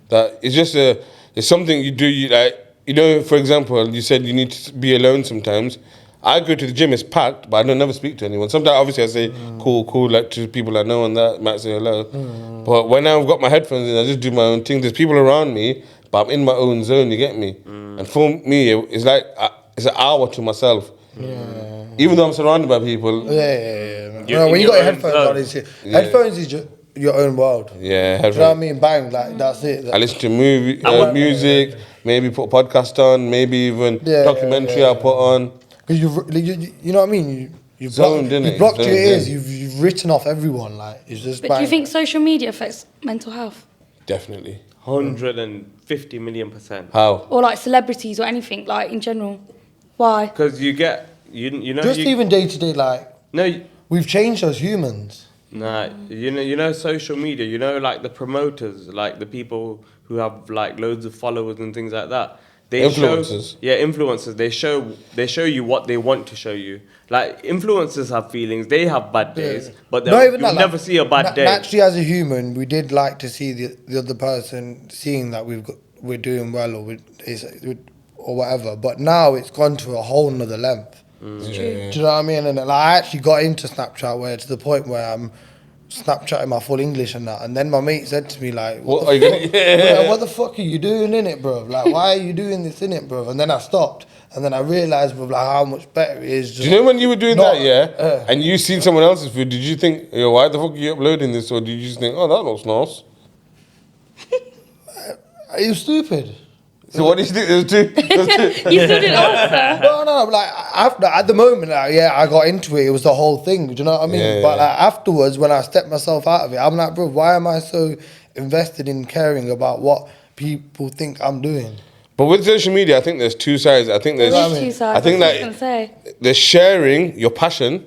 That it's just it's something you do. You like, you know, for example, you said you need to be alone sometimes. I go to the gym, it's packed, but I don't never speak to anyone. Sometimes, obviously, I say cool, like to people I know and that might say hello. But when I've got my headphones in, I just do my own thing. There's people around me, but I'm in my own zone. You get me? And for me, it's like it's an hour to myself. Even though I'm surrounded by people. Yeah. You're No, in when you your got your own headphones zone. on, headphones is just your own world. Yeah, Do you know what I mean? Bang, like that's it. I listen to music, maybe put a podcast on, maybe even documentary I put on. Because you know what I mean? You've Zoned, blocked, innit? you've blocked your Zoned ears. in. You've written off everyone. Like it's just. But do you think social media affects mental health? Definitely. 150 million%. How? Or like celebrities or anything, like in general? Why? Because you get you know just even day to day, like no. we've changed as humans. Nah, you know social media, you know, like the promoters, like the people who have like loads of followers and things like that. They Influencers. Influencers. They show you what they want to show you. Like influencers have feelings, they have bad days, but Not even you'll that, never like, see a bad day. Naturally, as a human, we did like to see the other person seeing that we're doing well or whatever. But now it's gone to a whole nother length. Do you know what I mean? And like, I actually got into Snapchat where to the point where I'm Snapchatting my full English and that. And then my mate said to me like, What are you gonna? what the fuck are you doing in it, bro? Like, why are you doing this in it, bro? And then I stopped. And then I realised, bro, like, how much better it is. Just Do you know when you were doing not- that, yeah, and you seen someone else's food, did you think, yo, why the fuck are you uploading this? Or did you just think, oh, that looks nice? It was stupid. So what did you think? There was two. You still didn't answer. No, like after at the moment, like, yeah, I got into it. It was the whole thing. Do you know what I mean? Yeah, But yeah. like, afterwards, when I stepped myself out of it, I'm like, bro, why am I so invested in caring about what people think I'm doing? But with social media, I think there's two sides. I think there's, There's two sides. I think that's what I was like gonna say. there's sharing your passion,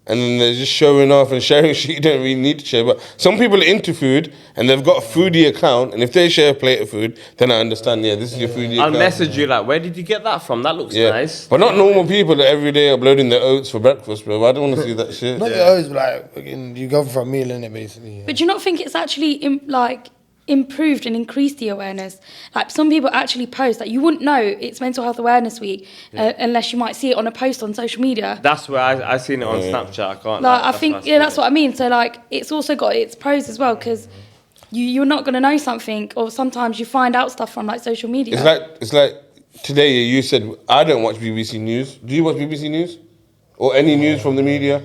and then there's just showing off and sharing shit you don't really need to share. But some people are into food and they've got a foodie account, and if they share a plate of food, then I understand. Yeah, this is your foodie I'll account. message you like, where did you get that from? That looks Yeah, nice. but not normal people that every day uploading their oats for breakfast, bro. I don't want to see that shit. Not your always like fucking, you go for a meal in it basically. Yeah. But do you not think it's actually improved and increased the awareness? Like some people actually post that you wouldn't know it's Mental Health Awareness Week unless you might see it on a post on social media. That's where I seen it on Snapchat. I can't. Like I that's think where seen that's it. what I mean. So like it's also got its pros as well because you're not going to know something, or sometimes you find out stuff from like social media. It's like today you said I don't watch BBC News. Do you watch BBC News or any news from the media?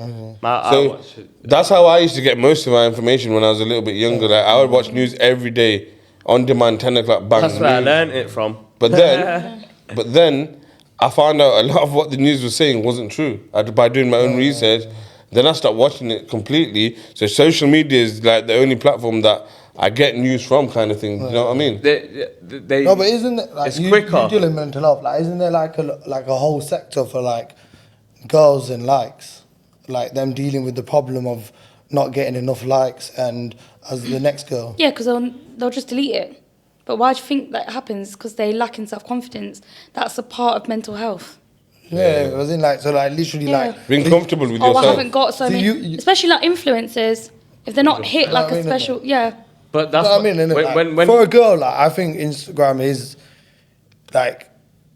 I So watch it. that's how I used to get most of my information when I was a little bit younger. Like I would watch news every day on demand, 10 o'clock, bang. That's where I news. learned it from. But then I found out a lot of what the news was saying wasn't true. By doing my own research, then I stopped watching it completely. So social media is like the only platform that I get news from, kind of thing. You know what I mean? They No, but isn't it like it's you quicker. deal in mental health? Like, isn't there like a whole sector for like girls and likes? like them dealing with the problem of not getting enough likes and as the next girl. Yeah, because they'll just delete it. But why do you think that happens? Because they lack in self-confidence. That's a part of mental health. Yeah, it was in like, so like literally Yeah. like. Being comfortable with Oh, yourself. I haven't got so So many, you- especially like influencers. If they're not hit like I a mean, special, yeah. But that's I mean, innit? Like, for a girl, like I think Instagram is like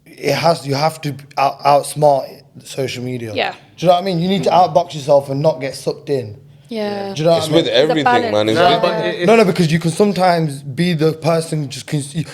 you have to outsmart social media. Yeah. Do you know what I mean? You need to outbox yourself and not get sucked in. Yeah. Do you know It's what I mean? with everything, balance. man. It's No, with, but it- No, because you can sometimes be the person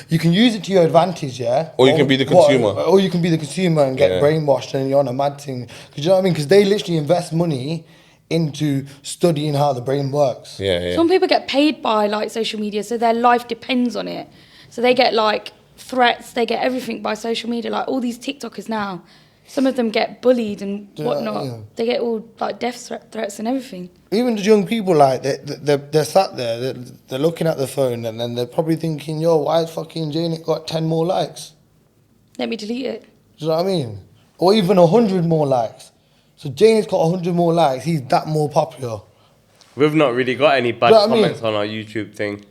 you can use it to your advantage, yeah. Or you can be the consumer. Or you can be the consumer and get Yeah. brainwashed and you're on a mad thing. 'Cause you know what I mean? Because they literally invest money into studying how the brain works. yeah. Some people get paid by like social media, so their life depends on it. So they get like threats, they get everything by social media. Like all these TikTokers now, some of them get bullied and whatnot. yeah. They get all like death threats and everything. Even the young people, like they're sat there, they're looking at the phone, and then they're probably thinking, "Yo, why has fucking Janet got 10 more likes?" Let me delete it. Do you know what I mean? Or even 100 more likes. So Janet's got 100 more likes. He's that more popular. we've not really got any bad Do you know what I mean? comments on our YouTube thing.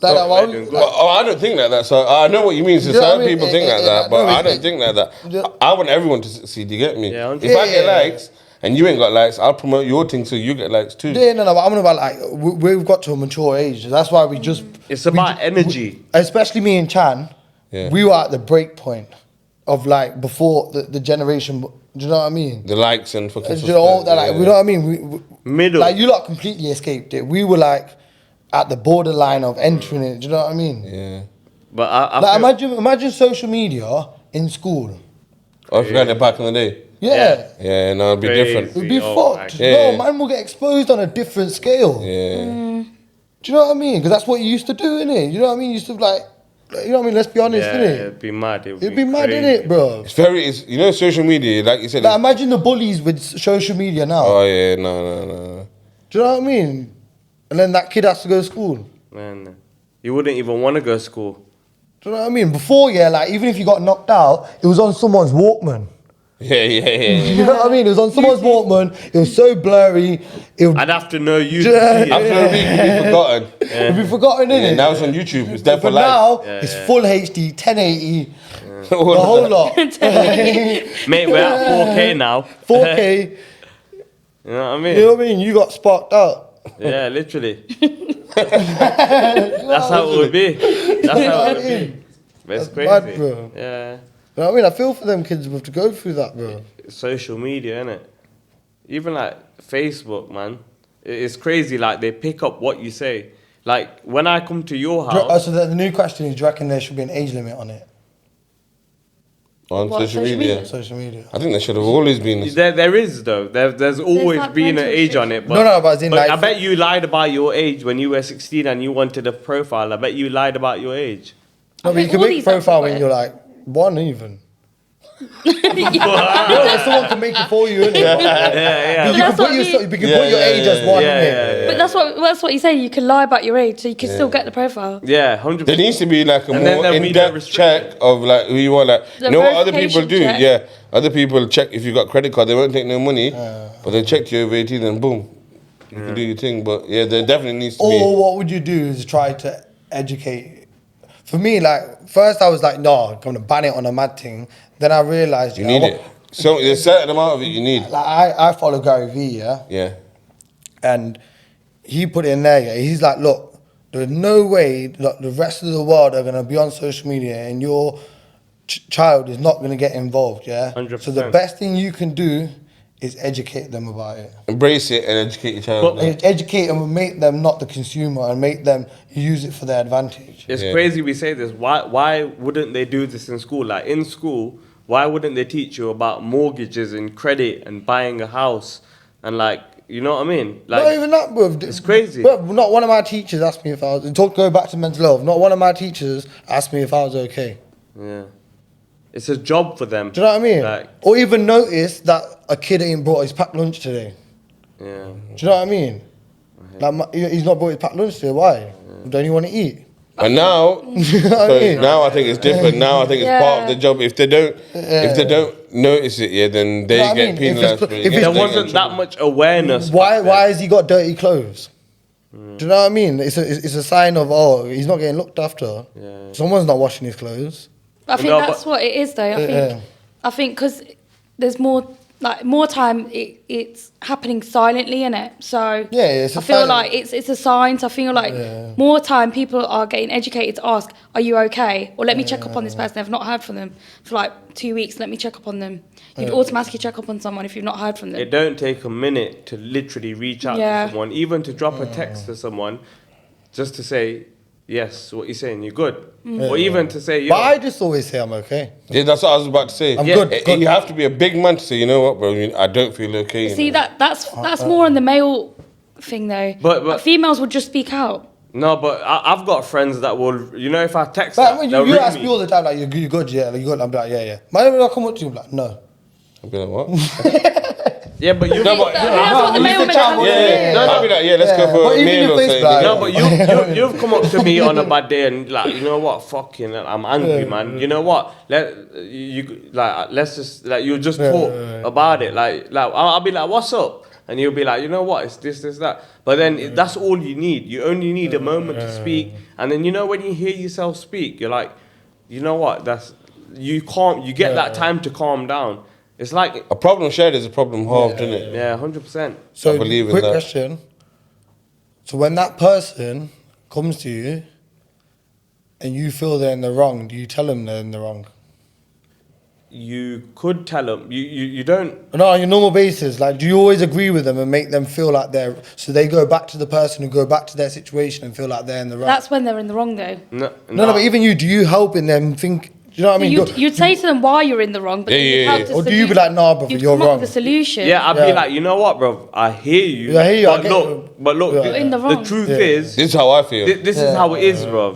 Like, Oh, why we're would- doing good. like, I don't think like that. So I know what you mean. So You know what certain I mean? people think like that, but no, I it's- don't think like that. Yeah. I want everyone to succeed. You get me? Yeah, If I get yeah. likes and you ain't got likes, I'll promote your thing so you get likes too. Yeah, no, but I'm on about like we've got to a mature age. That's why we just. It's about energy. Especially me and Chan, Yeah. we were at the break point of like before the generation. Do you know what I mean? The likes and fucking. Do you know all that? Like, yeah. we know what I mean? Middle. Like you lot completely escaped it. We were like at the borderline of entering it. Do you know what I mean? Yeah. But I Like feel- imagine social media in school. Oh, if you got it back in the day. Yeah. Yeah, no, it'd be Crazy. different. It'd be Oh, fucked. my God. No, man will get exposed on a different scale. Yeah. Do you know what I mean? Because that's what you used to do, innit? You know what I mean? You used to like, you know what I mean? Let's be honest, yeah, innit? it'd be mad. It'd be mad, crazy. innit, bro? It's you know, social media, like you said. Like, imagine the bullies with social media now. Oh yeah, no. Do you know what I mean? And then that kid has to go to school. Man, you wouldn't even want to go to school. Do you know what I mean? Before, yeah, like even if you got knocked out, it was on someone's Walkman. Yeah. You know what I mean? It was on someone's Walkman. It was so blurry. It would I'd have to know you. Yeah. To see After it. a week, it'd be forgotten. it'd be forgotten, innit? Yeah, now it's on YouTube. It's there for But life. now, Yeah, it's yeah. full HD, 1080, the All whole of lot. Mate, we're at 4K now. 4K. You know what I mean? You know what I mean? You got sparked out. Yeah, literally. That's how it would be. That's how it would be. But it's That's crazy. mad, bro. Yeah. You know what I mean? I feel for them kids who have to go through that, bro. Social media, innit? Even like Facebook, man. It's crazy. Like they pick up what you say. Like when I come to your house. So the new question is, do you reckon there should be an age limit on it? On What, social social media. media? Social media. I think there should have always been. There is though. There's always that been an parental age on it. But, No, but as in, like- I bet you lied about your age when you were 16 and you wanted a profile. I bet you lied about your age. No, but you think can all make a these apps profile have when got you're it. like one even. No, someone can make it for you, innit? Yeah. You can That's put what I your, mean. you can put your age as one, Yeah, innit? yeah, But that's what you're saying. You can lie about your age, so you can still get the profile. Yeah, 100%. There needs to be like a And then more there'll be in-depth no restriction. check of like who you are. Like The you know what other people verification do? check. Yeah, other people check if you got credit card. They won't take no money, but they check you over 18 and boom, you can do your thing. But yeah, there definitely needs to Or be. what would you do is try to educate. For me, like, first I was like, no, I'm going to ban it on a mad thing. Then I realised, You need it. So there's a certain amount of it you need. Like, I follow Gary Vee, yeah? Yeah. And he put it in there, yeah. He's like, look, there's no way that the rest of the world are going to be on social media and your child is not going to get involved, yeah? 100%. So the best thing you can do is educate them about it. Embrace it and educate your child. But- Educate them and make them not the consumer and make them use it for their advantage. It's Yeah. crazy we say this. Why wouldn't they do this in school? Like in school, why wouldn't they teach you about mortgages and credit and buying a house and like, you know what I mean? Like Not even that, bro. it's crazy. Bro, not one of my teachers asked me if I was. Go back to mental health. Not one of my teachers asked me if I was okay. Yeah. It's a job for them. Do you know what I mean? Like, Or even notice that a kid ain't brought his packed lunch today. yeah. Do you know what I mean? Like he's not brought his packed lunch today. Why? Don't you want to eat? And now, so now I think it's different. Now I think it's part of the job. If they don't notice it, yeah, then they get penalised. If There wasn't that much awareness. Why has he got dirty clothes? Do you know what I mean? It's a sign of, oh, he's not getting looked after. Yeah. Someone's not washing his clothes. I think that's what it is, though. I think because there's more time, it's happening silently, innit? So it's I feel like it's a sign. So I feel like more time people are getting educated to ask, "Are you okay?" Or let me check up on this person. I've not heard from them for like 2 weeks. Let me check up on them. You'd automatically check up on someone if you've not heard from them. It don't take a minute to literally reach out to someone, even to drop a text to someone, just to say, yes, what you're saying, you're good. Or even to say, but I just always say I'm okay. Yeah, that's what I was about to say. I'm good. You have to be a big man to say, you know what, bro, I don't feel okay. See, that's more on the male thing, though. But females would just speak out. No, but I've got friends that will, you know, if I text But them, you ask me all the time, like, you good, yeah, like, you good. I'm like, yeah. My when I come up to you, I'm like, no. I'll be like, what? Yeah, but you. That's what the male mentality is. I'll be like, yeah, let's go for a meal or something. No, but you've come up to me on a bad day and like, you know what, fucking, I'm angry, man. You know what? Let's just like you just talk about it. Like I'll be like, what's up? And you'll be like, you know what? It's this, that. But then that's all you need. You only need a moment to speak, and then you know when you hear yourself speak, you're like, you know what? You get that time to calm down. It's like a problem shared is a problem halved, isn't it? Yeah, 100%. So, I believe in quick that. question. So when that person comes to you and you feel they're in the wrong, do you tell them they're in the wrong? You could tell them. You don't. No, on your normal basis, like, do you always agree with them and make them feel like so they go back to the person who go back to their situation and feel like they're in the wrong? That's when they're in the wrong, though. No, but even you, do you help in them think? Do you know what I mean? You'd say to them why you're in the wrong, but Or do you be like, nah, brother, you're come up wrong? with a solution. Yeah, I'd be like, you know what, bro? I hear you. Yeah, I hear you. But look, You're in the wrong. truth is, This is how I feel. this is how it is, bro.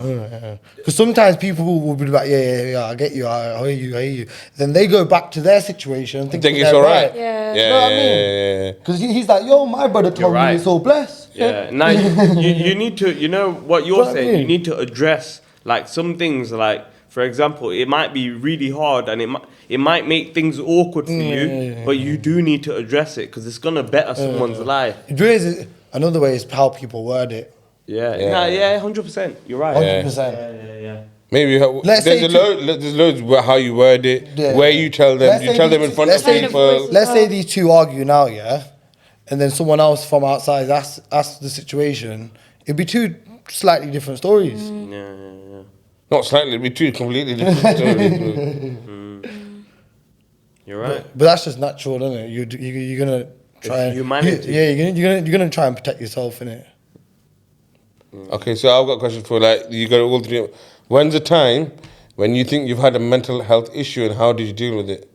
Because sometimes people will be like, yeah, I get you, I hear you. Then they go back to their situation and think it's all right. Yeah. You know what I mean? Because he's like, yo, my brother told me right. it's all blessed. Yeah. Now you need to, you know what you're What I saying. mean? You need to address like some things. Like for example, it might be really hard and it might make things awkward for you, but you do need to address it because it's gonna better someone's life. Another way is how people word it. Yeah. 100%. You're right. 100%. Yeah. Maybe there's loads about how you word it, where you tell them. You tell them in front of people. Let's say these two argue now, yeah, and then someone else from outside asks the situation. It'd be two slightly different stories. Yeah. Not slightly, it'd be two completely different stories. You're right. But that's just natural, isn't it? You're gonna try and humanity. You're gonna try and protect yourself, innit? Okay, so I've got a question for you got all three. When's the time when you think you've had a mental health issue and how did you deal with it?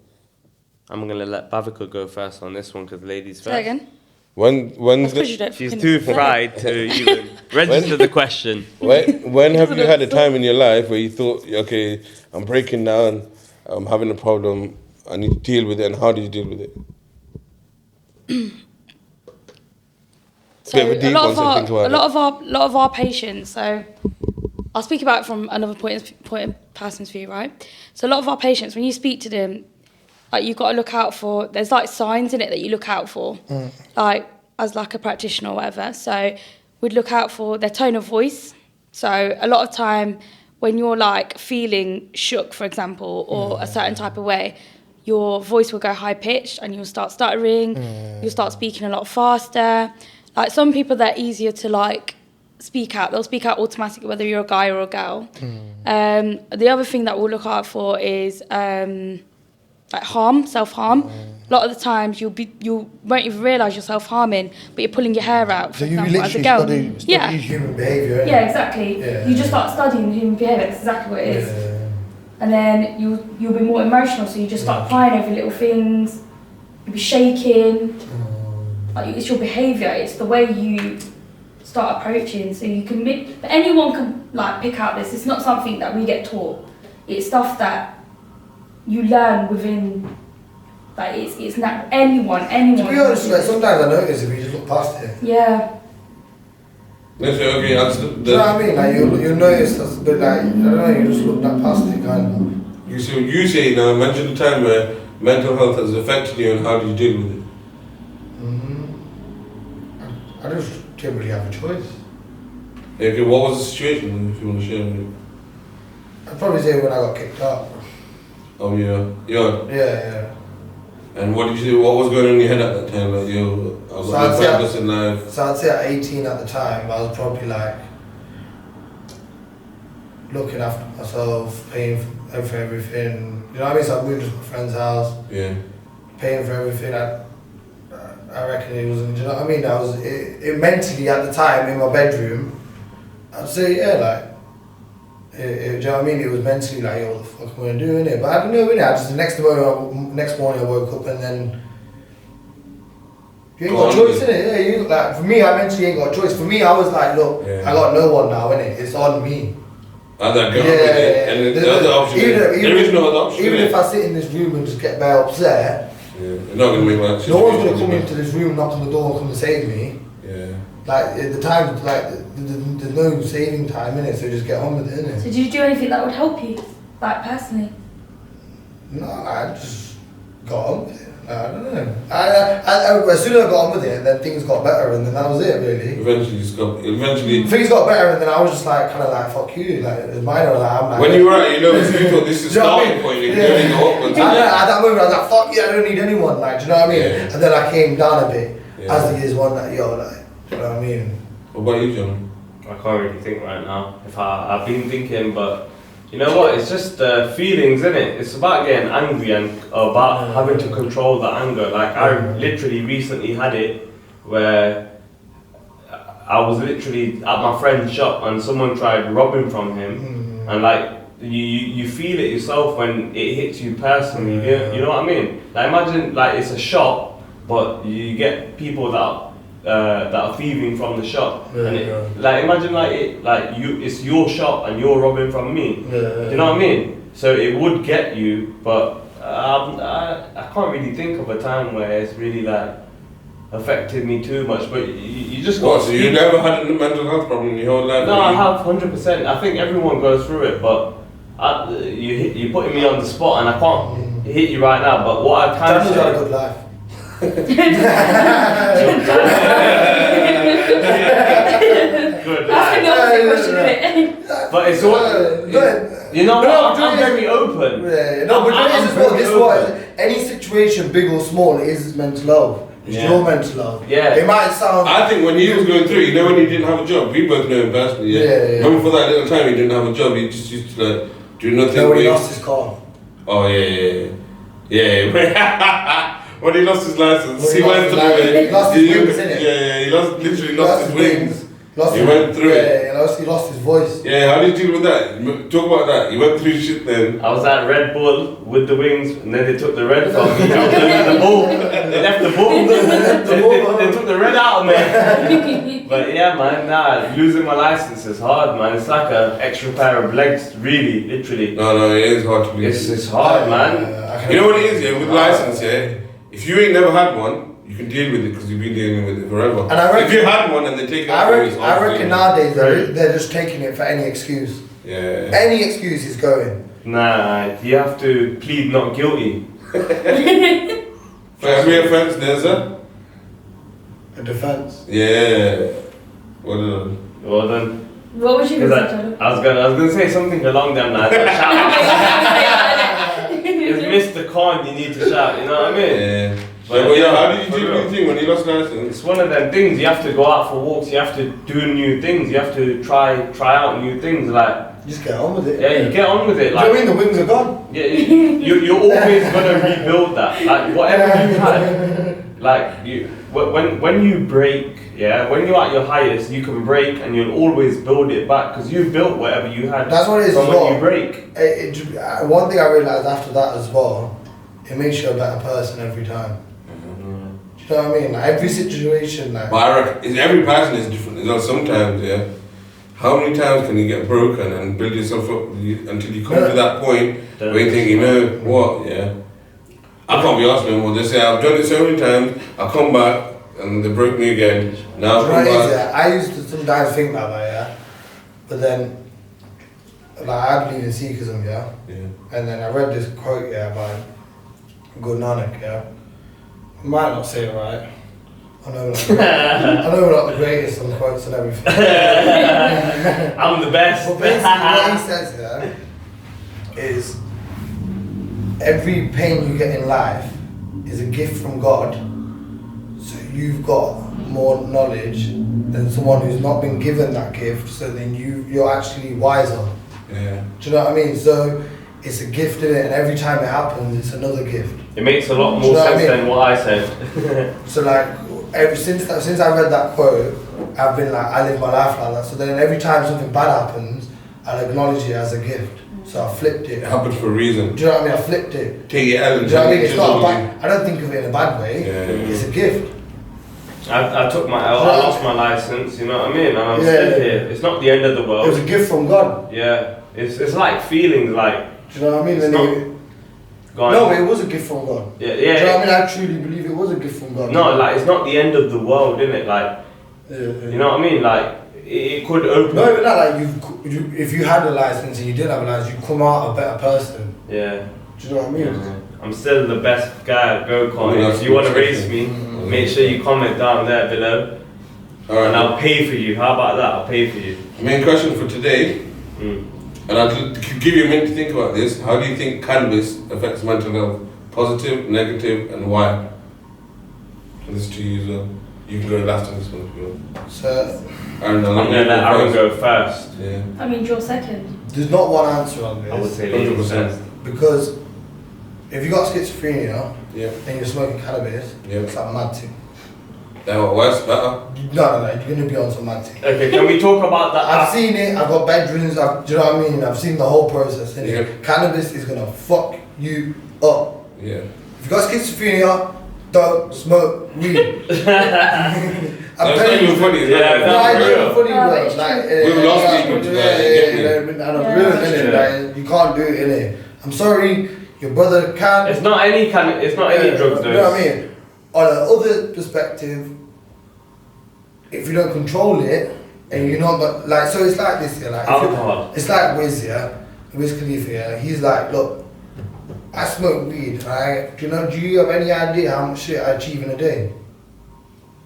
I'm gonna let Bhavika go first on this one because ladies first. Say again. When's She's too fried to even register the question. When have you had a time in your life where you thought, okay, I'm breaking down, I'm having a problem, I need to deal with it, and how did you deal with it? So a lot of our patients. So I'll speak about it from another point of person's view, right? So a lot of our patients, when you speak to them, like you've got to look out for. There's like signs in it that you look out for, like as like a practitioner or whatever. So we'd look out for their tone of voice. So a lot of time when you're like feeling shook, for example, or a certain type of way, your voice will go high pitched and you'll start stuttering. You'll start speaking a lot faster. Like some people, they're easier to like speak out. They'll speak out automatically, whether you're a guy or a girl. The other thing that we'll look out for is like self-harm. A lot of the times you won't even realise you're self-harming, but you're pulling your hair out, for example, as a girl. Study human behaviour. Yeah, exactly. Yeah. You just start studying human behaviour. That's exactly what it is. Yeah. And then you'll be more emotional, so you just start crying over little things. You'll be shaking. Like it's your behaviour. It's the way you start approaching. So you can, but anyone can like pick out this. It's not something that we get taught. It's stuff that you learn within. Like it's not anyone. To be honest, like sometimes I notice if you just look past it. Yeah. Let's say, okay, that's Do you know what I mean? Like you notice that's a bit like, I don't know, you just look that past it kind You see what you say now, mention the time where mental health has affected you and how do you deal with it? of. I just didn't really have a choice. Okay, what was the situation if you want to share with me? I'd probably say when I got kicked out. Oh yeah. Yeah. And what did you do? What was going on in your head at that time? Like, yo, I was So like, I'd say- purpose in life. So I'd say at 18 at the time, I was probably like looking after myself, paying for everything. You know what I mean? So I moved to my friend's house, Yeah. paying for everything. I reckon it wasn't. Do you know what I mean? I was it mentally at the time in my bedroom. I'd say do you know what I mean? It was mentally like, yo, what the fuck am I doing it? But I don't know, innit? I just the next morning I woke up and then you ain't got a choice, innit? Yeah, you like for me, I mentally ain't got a choice. For me, I was like, look, Yeah. I got no one now, innit? It's on me. And that girl with it. And the other option there is no other option. Even innit? if I sit in this room and just get bare upset, Yeah. You're not gonna make that no one's gonna situation, come innit? into this room, knock on the door, and come and save me. Yeah. Like at the time, like there's no saving time in it, so just get on with it, innit? So did you do anything that would help you, like personally? No, I just got on with it. I don't know. I as soon as I got on with it, then things got better, and then that was it, really. Eventually, Things got better, and then I was just like, kind of like, fuck you, like, it's mine, or like, I'm like. when you were at, you thought this is Do you know what I starting mean? point, you Yeah. can only go upwards. At that moment, I was like, fuck yeah, I don't need anyone, like, do you know what I mean? Yeah. And then I came down a bit Yeah. as the years went, like, yo, like, do you know what I mean? What about you, John? I can't really think right now. I've been thinking, but you know what? It's just feelings, isn't it? It's about getting angry and about having to control the anger. Like I literally recently had it where I was literally at my friend's shop and someone tried robbing from him, and like you feel it yourself when it hits you personally. You know what I mean? Like imagine like it's a shop, but you get people that are thieving from the shop, and like imagine it's your shop and you're robbing from me. Do you know what I mean? So it would get you, but I can't really think of a time where it's really like affected me too much. But you just got. So you never had a mental health problem in your whole life? No, I have 100%. I think everyone goes through it, but you're putting me on the spot, and I can't hit you right now. But what I can Daniel's had a say. good life. Good. That's the question, isn't it? But it's all. You know what? I'm very open. Yeah, no, but this is what any situation, big or small, is mental health. It's Yeah. your mental health. Yeah. It might sound. I think when he was going through, when he didn't have a job, we both know him personally, yeah. Remember for that little time he didn't have a job, he just used to like do nothing. No, when he lost his car. Oh yeah. When he lost his license, When he went through it. he lost his wings, innit? Yeah, he literally lost his wings. Lost He his- went through it. Yeah, he lost his voice. Yeah, how did you deal with that? Talk about that. He went through shit then. I was at Red Bull with the wings, and then they took the red from me. I was looking the ball. They left the ball. They took the red out of me. But yeah, man, losing my license is hard, man. It's like an extra pair of legs, really, literally. No, it is hard to believe. It's hard, man. You know what it is, yeah? With license, yeah? If you ain't never had one, you can deal with it because you've been dealing with it forever. And I reckon- if you had one and they take it I away, it's reckon, hard I to reckon deal nowadays Right. they're just taking it for any excuse. with. Yeah. Any excuse is going. Nah, you have to plead not guilty. For every offence, there's a. A defense. Yeah. Well done. Well then, What would you because consider? I was gonna say something along them lines. Like, shout out. It's Mr. Khan, you need to shout. You know what I mean? Yeah. But But yeah, how did you for deal real. with the thing when you lost license? It's one of them things. You have to go out for walks. You have to do new things. You have to try out new things. Like Just get on with it. yeah, you get on with it. Do you know what I Like mean? The wings are gone. yeah, you're always gonna rebuild that. Like whatever you had, like when you break, yeah, when you're at your highest, you can break and you'll always build it back because you built whatever you had. That's what it is from as when well. you break. One thing I realised after that as well, it makes you a better person every time. Do you know what I mean? Like every situation, like. But I reckon every person is different. You know, sometimes, yeah. How many times can you get broken and build yourself up until you come to that point where you think, you know what, yeah, I can't be asked no more. They say I've done it so many times. I come back, and they broke me again. Now Do you know what it is, yeah? I used to sometimes think like that, yeah. But then, like, I believe in Sikhism, yeah. And then I read this quote, yeah, by Guru Nanak, yeah. I might not say it right. I know we're not the greatest on quotes and everything. I'm the best. But basically, what he says, yeah, is every pain you get in life is a gift from God. So you've got more knowledge than someone who's not been given that gift. So then you're actually wiser. Yeah. Do you know what I mean? So it's a gift in it, and every time it happens, it's another gift. It makes a lot Do you more know what I sense mean? than what I said. So like, since I read that quote, I've been like, I live my life like that. So then every time something bad happens, I'll acknowledge it as a gift. So I flipped it. It happened for a reason. Do you know what I mean? I flipped it. Take it out. Do you know what I mean? It's not a bad, I don't think of it in a bad way. Yeah. It's a gift. I lost my license, you know what I mean? And I'm still here. It's not the end of the It was world. a gift from God. Yeah. It's like feelings, like, Do you know what I mean? It's And not- it- go on. no, but it was a gift from God. Yeah, Do you know what I yeah. mean? I truly believe it was a gift from God. No, like, it's not the end of the world, innit? Like, you know what I mean? Like, it could open. No, even that, like, if you had a license and you didn't have a license, you come out a better person. Yeah. Do you know what I mean? I'm still the best guy at Well, go-karting. that's If you want to good race section. me, make sure you comment down there below. Alright. And I'll pay for you. How about that? I'll pay for you. Main question for today, Mm. and I'll give you a minute to think about this. How do you think cannabis affects mental health? Positive, negative, and why? And this is to you as well. You can go last on this one if you want. So Aaron, I'm going to let Aaron go first. Yeah. I mean, draw second. there's not one answer on this. I would say ladies 100%. first. Because if you got schizophrenia Yeah. and you're smoking cannabis, Yeah. it's like mad thing. That what worse, better. No, you're gonna be on some mad thing. Okay, can we talk about that? I've seen it, I've got bedrooms, do you know what I mean? I've seen the whole process. Innit? Yeah. Cannabis is gonna fuck you up. Yeah. If you got schizophrenia, don't smoke weed. I'm That's not telling you. even funny. Yeah, Yeah, No, I for know real. it's funny, No, bro. it's Like, true. We've lost people to that, get me? and I'm Yeah. real, innit? Yeah. Like, you can't do it, innit? I'm sorry, your brother can. It's not any it's not any drugs though. You know what I mean? On the other perspective, if you don't control it, and you're not, but like, so it's like this, yeah, like, if you- Alcohol. it's like Wiz, yeah, Wiz Khalifa, yeah, he's like, look, I smoke weed, right? Do you have any idea how much shit I achieve in a day?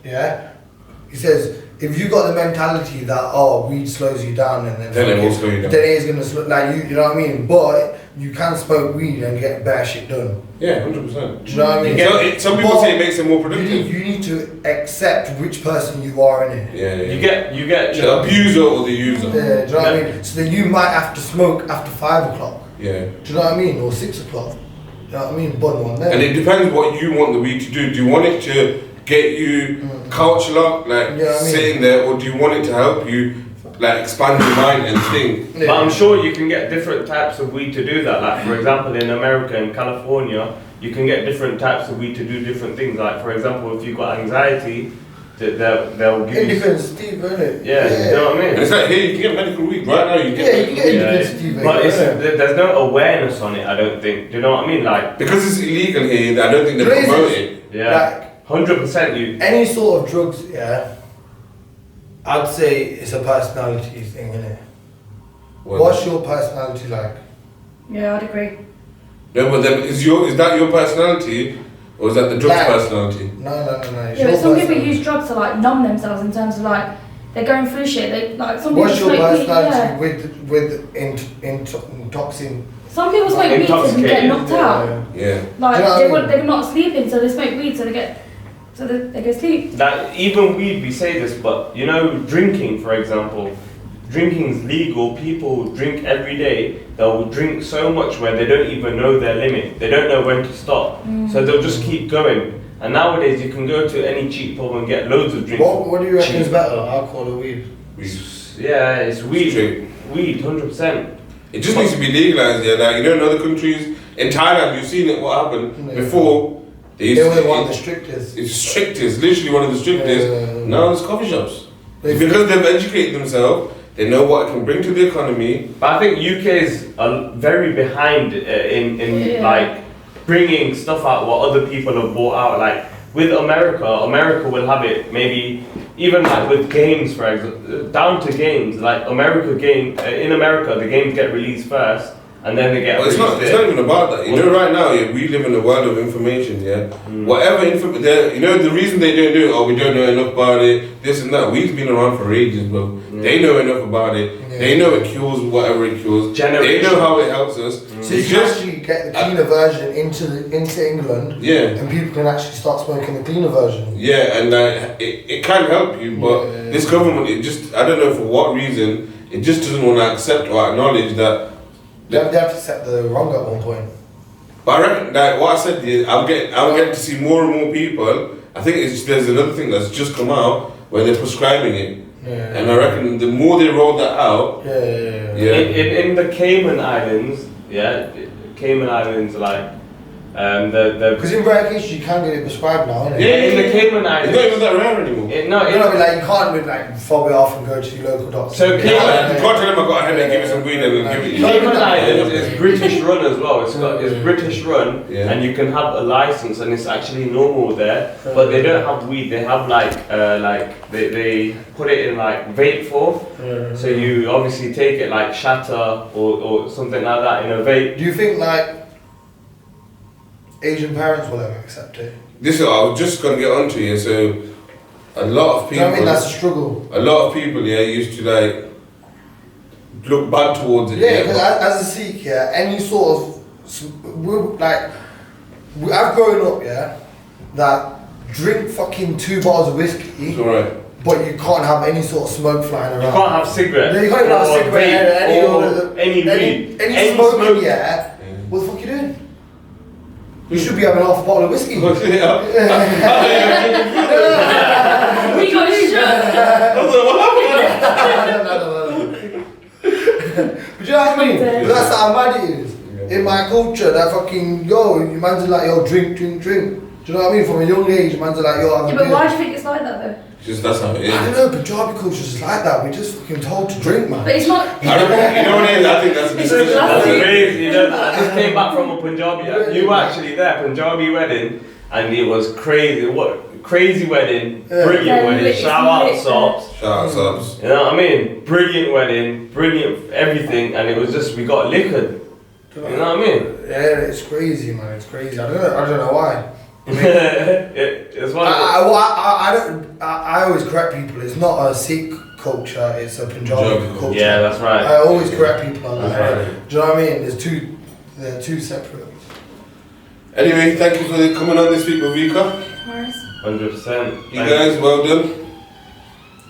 Yeah? He says, if you got the mentality that, oh, weed slows you down and Then it will slow you down. then it is gonna slow, like, you know what I mean? But you can smoke weed and get bad shit done. Yeah, 100%. Do you know what I mean? Some people But say it makes them more you productive. need to accept which person you are in it. Yeah, yeah. You get The abuser or the user. Yeah, do you know what I mean? So then you might have to smoke after 5 o'clock. Yeah. Do you know what I mean? Or 6 o'clock. Do you know what I mean? Bun one there. And it depends what you want the weed to do. Do you want it to get you couch locked, like Yeah, I mean- sitting there, or do you want it to help you, like expand your mind and think? But I'm sure you can get different types of weed to do that. Like for example, in America and California, you can get different types of weed to do different things. Like for example, if you've got anxiety, they'll give you. Indica's Steve, isn't it? Yeah, you know what I mean. And it's like, hey, you can get medical weed right now. You Yeah, get you medical can weed. get Yeah, Indica's Steve. but there's no awareness on it. I don't think. Do you know what I mean? Like Because it's illegal here. I don't think they Crazy. promote it. yeah, Like, 100%. You any sort of drugs, yeah, I'd say it's a personality thing, innit? What's your personality like? Yeah, I'd agree. No, but then is that your personality, or is that the drug's Like- personality? No. It's Yeah, your but some people personality. use drugs to like numb themselves in terms of like they're going through shit. They like some people What's your smoke weed. personality Yeah. with intoxin? Some people smoke weed so they can get Intoxicated. knocked out. Yeah. Like Do you know what I mean? they're not sleeping, so they smoke weed, so they go sleep. That even weed, we say this, but you know, drinking, for example, drinking's legal. People drink every day. They'll drink so much where they don't even know their limit. They don't know when to stop, so they'll just keep going. And nowadays, you can go to any cheap pub and get loads of drinks. What do you reckon cheap. is better, alcohol or weed? Yeah, it's weed. Straight. Weed, 100%. It just needs to be legalized. Yeah, like you know, in other countries, in Thailand, you've seen it. What happened Yeah. before? They used They were to, one of the strictest. it's strictest, literally one of the strictest. Yeah. Now it's coffee shops. They- Because they've educated themselves, they know what it can bring to the economy. But I think UK is very behind in Yeah. like bringing stuff out what other people have bought out. Like with America will have it maybe even like with games, for example, down to games. Like in America, the games get released first, and then they get. Well, it's not even about that. You know, right now, we live in a world of information. Yeah, whatever you know, the reason they don't do it, we don't know enough about it. This and that. We've been around for ages, bro. They know enough about it. They know it cures whatever it cures. They know how it helps us. So you can actually get the cleaner version into England. Yeah. And people can actually start smoking the cleaner version. Yeah, and it can help you, but this government, I don't know for what reason, it just doesn't want to accept or acknowledge that. They have to accept the wrong at one point. But I reckon that what I said is, I'm getting to see more and more people. I think there's another thing that's just come out where they're prescribing it. And I reckon the more they roll that out, In the Cayman Islands, like because in rare cases you can get it prescribed now, isn't it? in the Cayman Islands, it's not even that rare anymore. You can't fob it off and go to your local doctor. So You can't tell them I got a headache, give me some weed and give it. Cayman Islands is British run as well. It's British run, and you can have a license, and it's actually normal there. But they don't have weed. They have they put it in like vape form. So you obviously take it like shatter or something like that in a vape. Do you think like Asian parents will ever accept it? This is what I was just gonna get onto here. So a lot of people. I mean that's a struggle. A lot of people, used to like look bad towards it. Yeah, because as a Sikh, any sort of I've grown up, that drink fucking 2 bottles of whiskey. It's alright. But you can't have any sort of smoke flying around. You can't have cigarettes. No, you can't even have a cigarette. Any weed. Any smoking, what the fuck are you doing? You should be having half a bottle of whiskey. We got shot. No. But you know what I mean? But that's how mad it is. In my culture, that fucking, you man's are like, drink. Do you know what I mean? From a young age, man's are like, Yeah, but why do you think it's like that though? Just that's how it is. I don't know, Punjabi culture is like that. We're just fucking told to drink, man. But it's not. I don't know, you know what it is? I think that's a It's decision. That's classic. crazy. I just came back from a Punjabi. You were actually there, Punjabi wedding, and it was crazy. What crazy wedding, brilliant Yeah, wedding. it's Shout out lit, Sobs. Shout out subs. You know what I mean? Brilliant wedding, brilliant everything, and it was just we got liquored. You know what I mean? Yeah, it's crazy, man. It's crazy. I don't know why. It's one of I always correct people. It's not a Sikh culture. It's a Punjabi culture. Yeah, that's right. I always correct people on that. That's right. Do you know what I mean? They're two separate. Anyway, thank you for coming on this week, Bhavika. 100%. You guys, well done.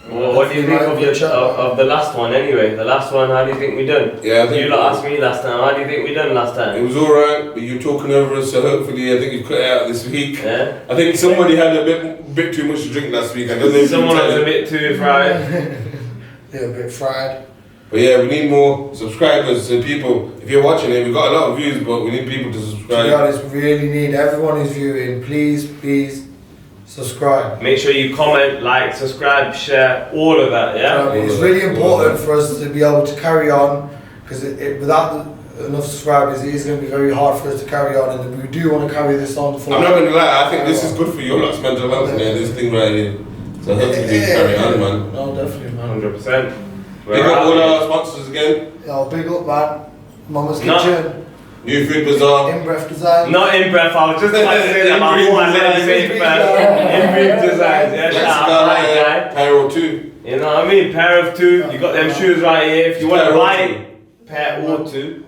Well, what do you think of the last one anyway? The last one, how do you think we done? Yeah, I think you lot asked me last time, how do you think we done last it time? was alright, but you're talking over us, so hopefully I think you've cut it out this week. Yeah? I think somebody had a bit too much to drink last week. I don't know if Someone you can was tell a it. bit too fried. Yeah, a bit fried. But yeah, we need more subscribers. So people, if you're watching it, we've got a lot of views, but we need people to To be subscribe. honest, we really need everyone who's viewing. Please subscribe. Make sure you comment, like, subscribe, share, all of that, yeah? It's really important for us to be able to carry on, because without enough subscribers, it is going to be very hard for us to carry on, and we do want to carry this on for. I'm not gonna lie, I think this is good for your lot's mental health, man. This thing right here. So hopefully we carry on, man. No, definitely, man. 100%. Big up all our sponsors again. Big up, man. Mama's No. Kitchen, New Food Bazaar. In-Breath Design. Not in breath, I was just about to say that, but I thought I'd let you say it first. In brief designs, yeah, shout out my guy. Pyro 2. You know what I mean? Pair of two, you got them shoes right here. If you want to Pair or buy two. pair or two,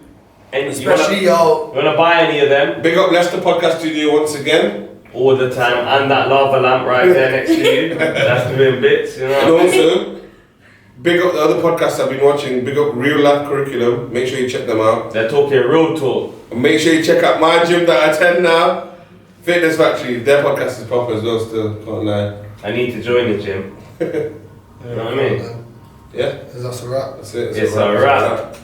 and Especially you want to buy any of them Big up Leicester Podcast Studio once again. all the time, and that lava lamp right there next to you, that's doing bits, you And know. also, big up the other podcasts I've been watching. Big up Real Life Curriculum. Make sure you check them out. They're talking real talk. And make sure you check out my gym that I attend now. Fitness Factory. Their podcast is proper as well still. Can't lie. I need to join the gym. You know what I mean? Yeah, That's a wrap. that's it. It's a wrap.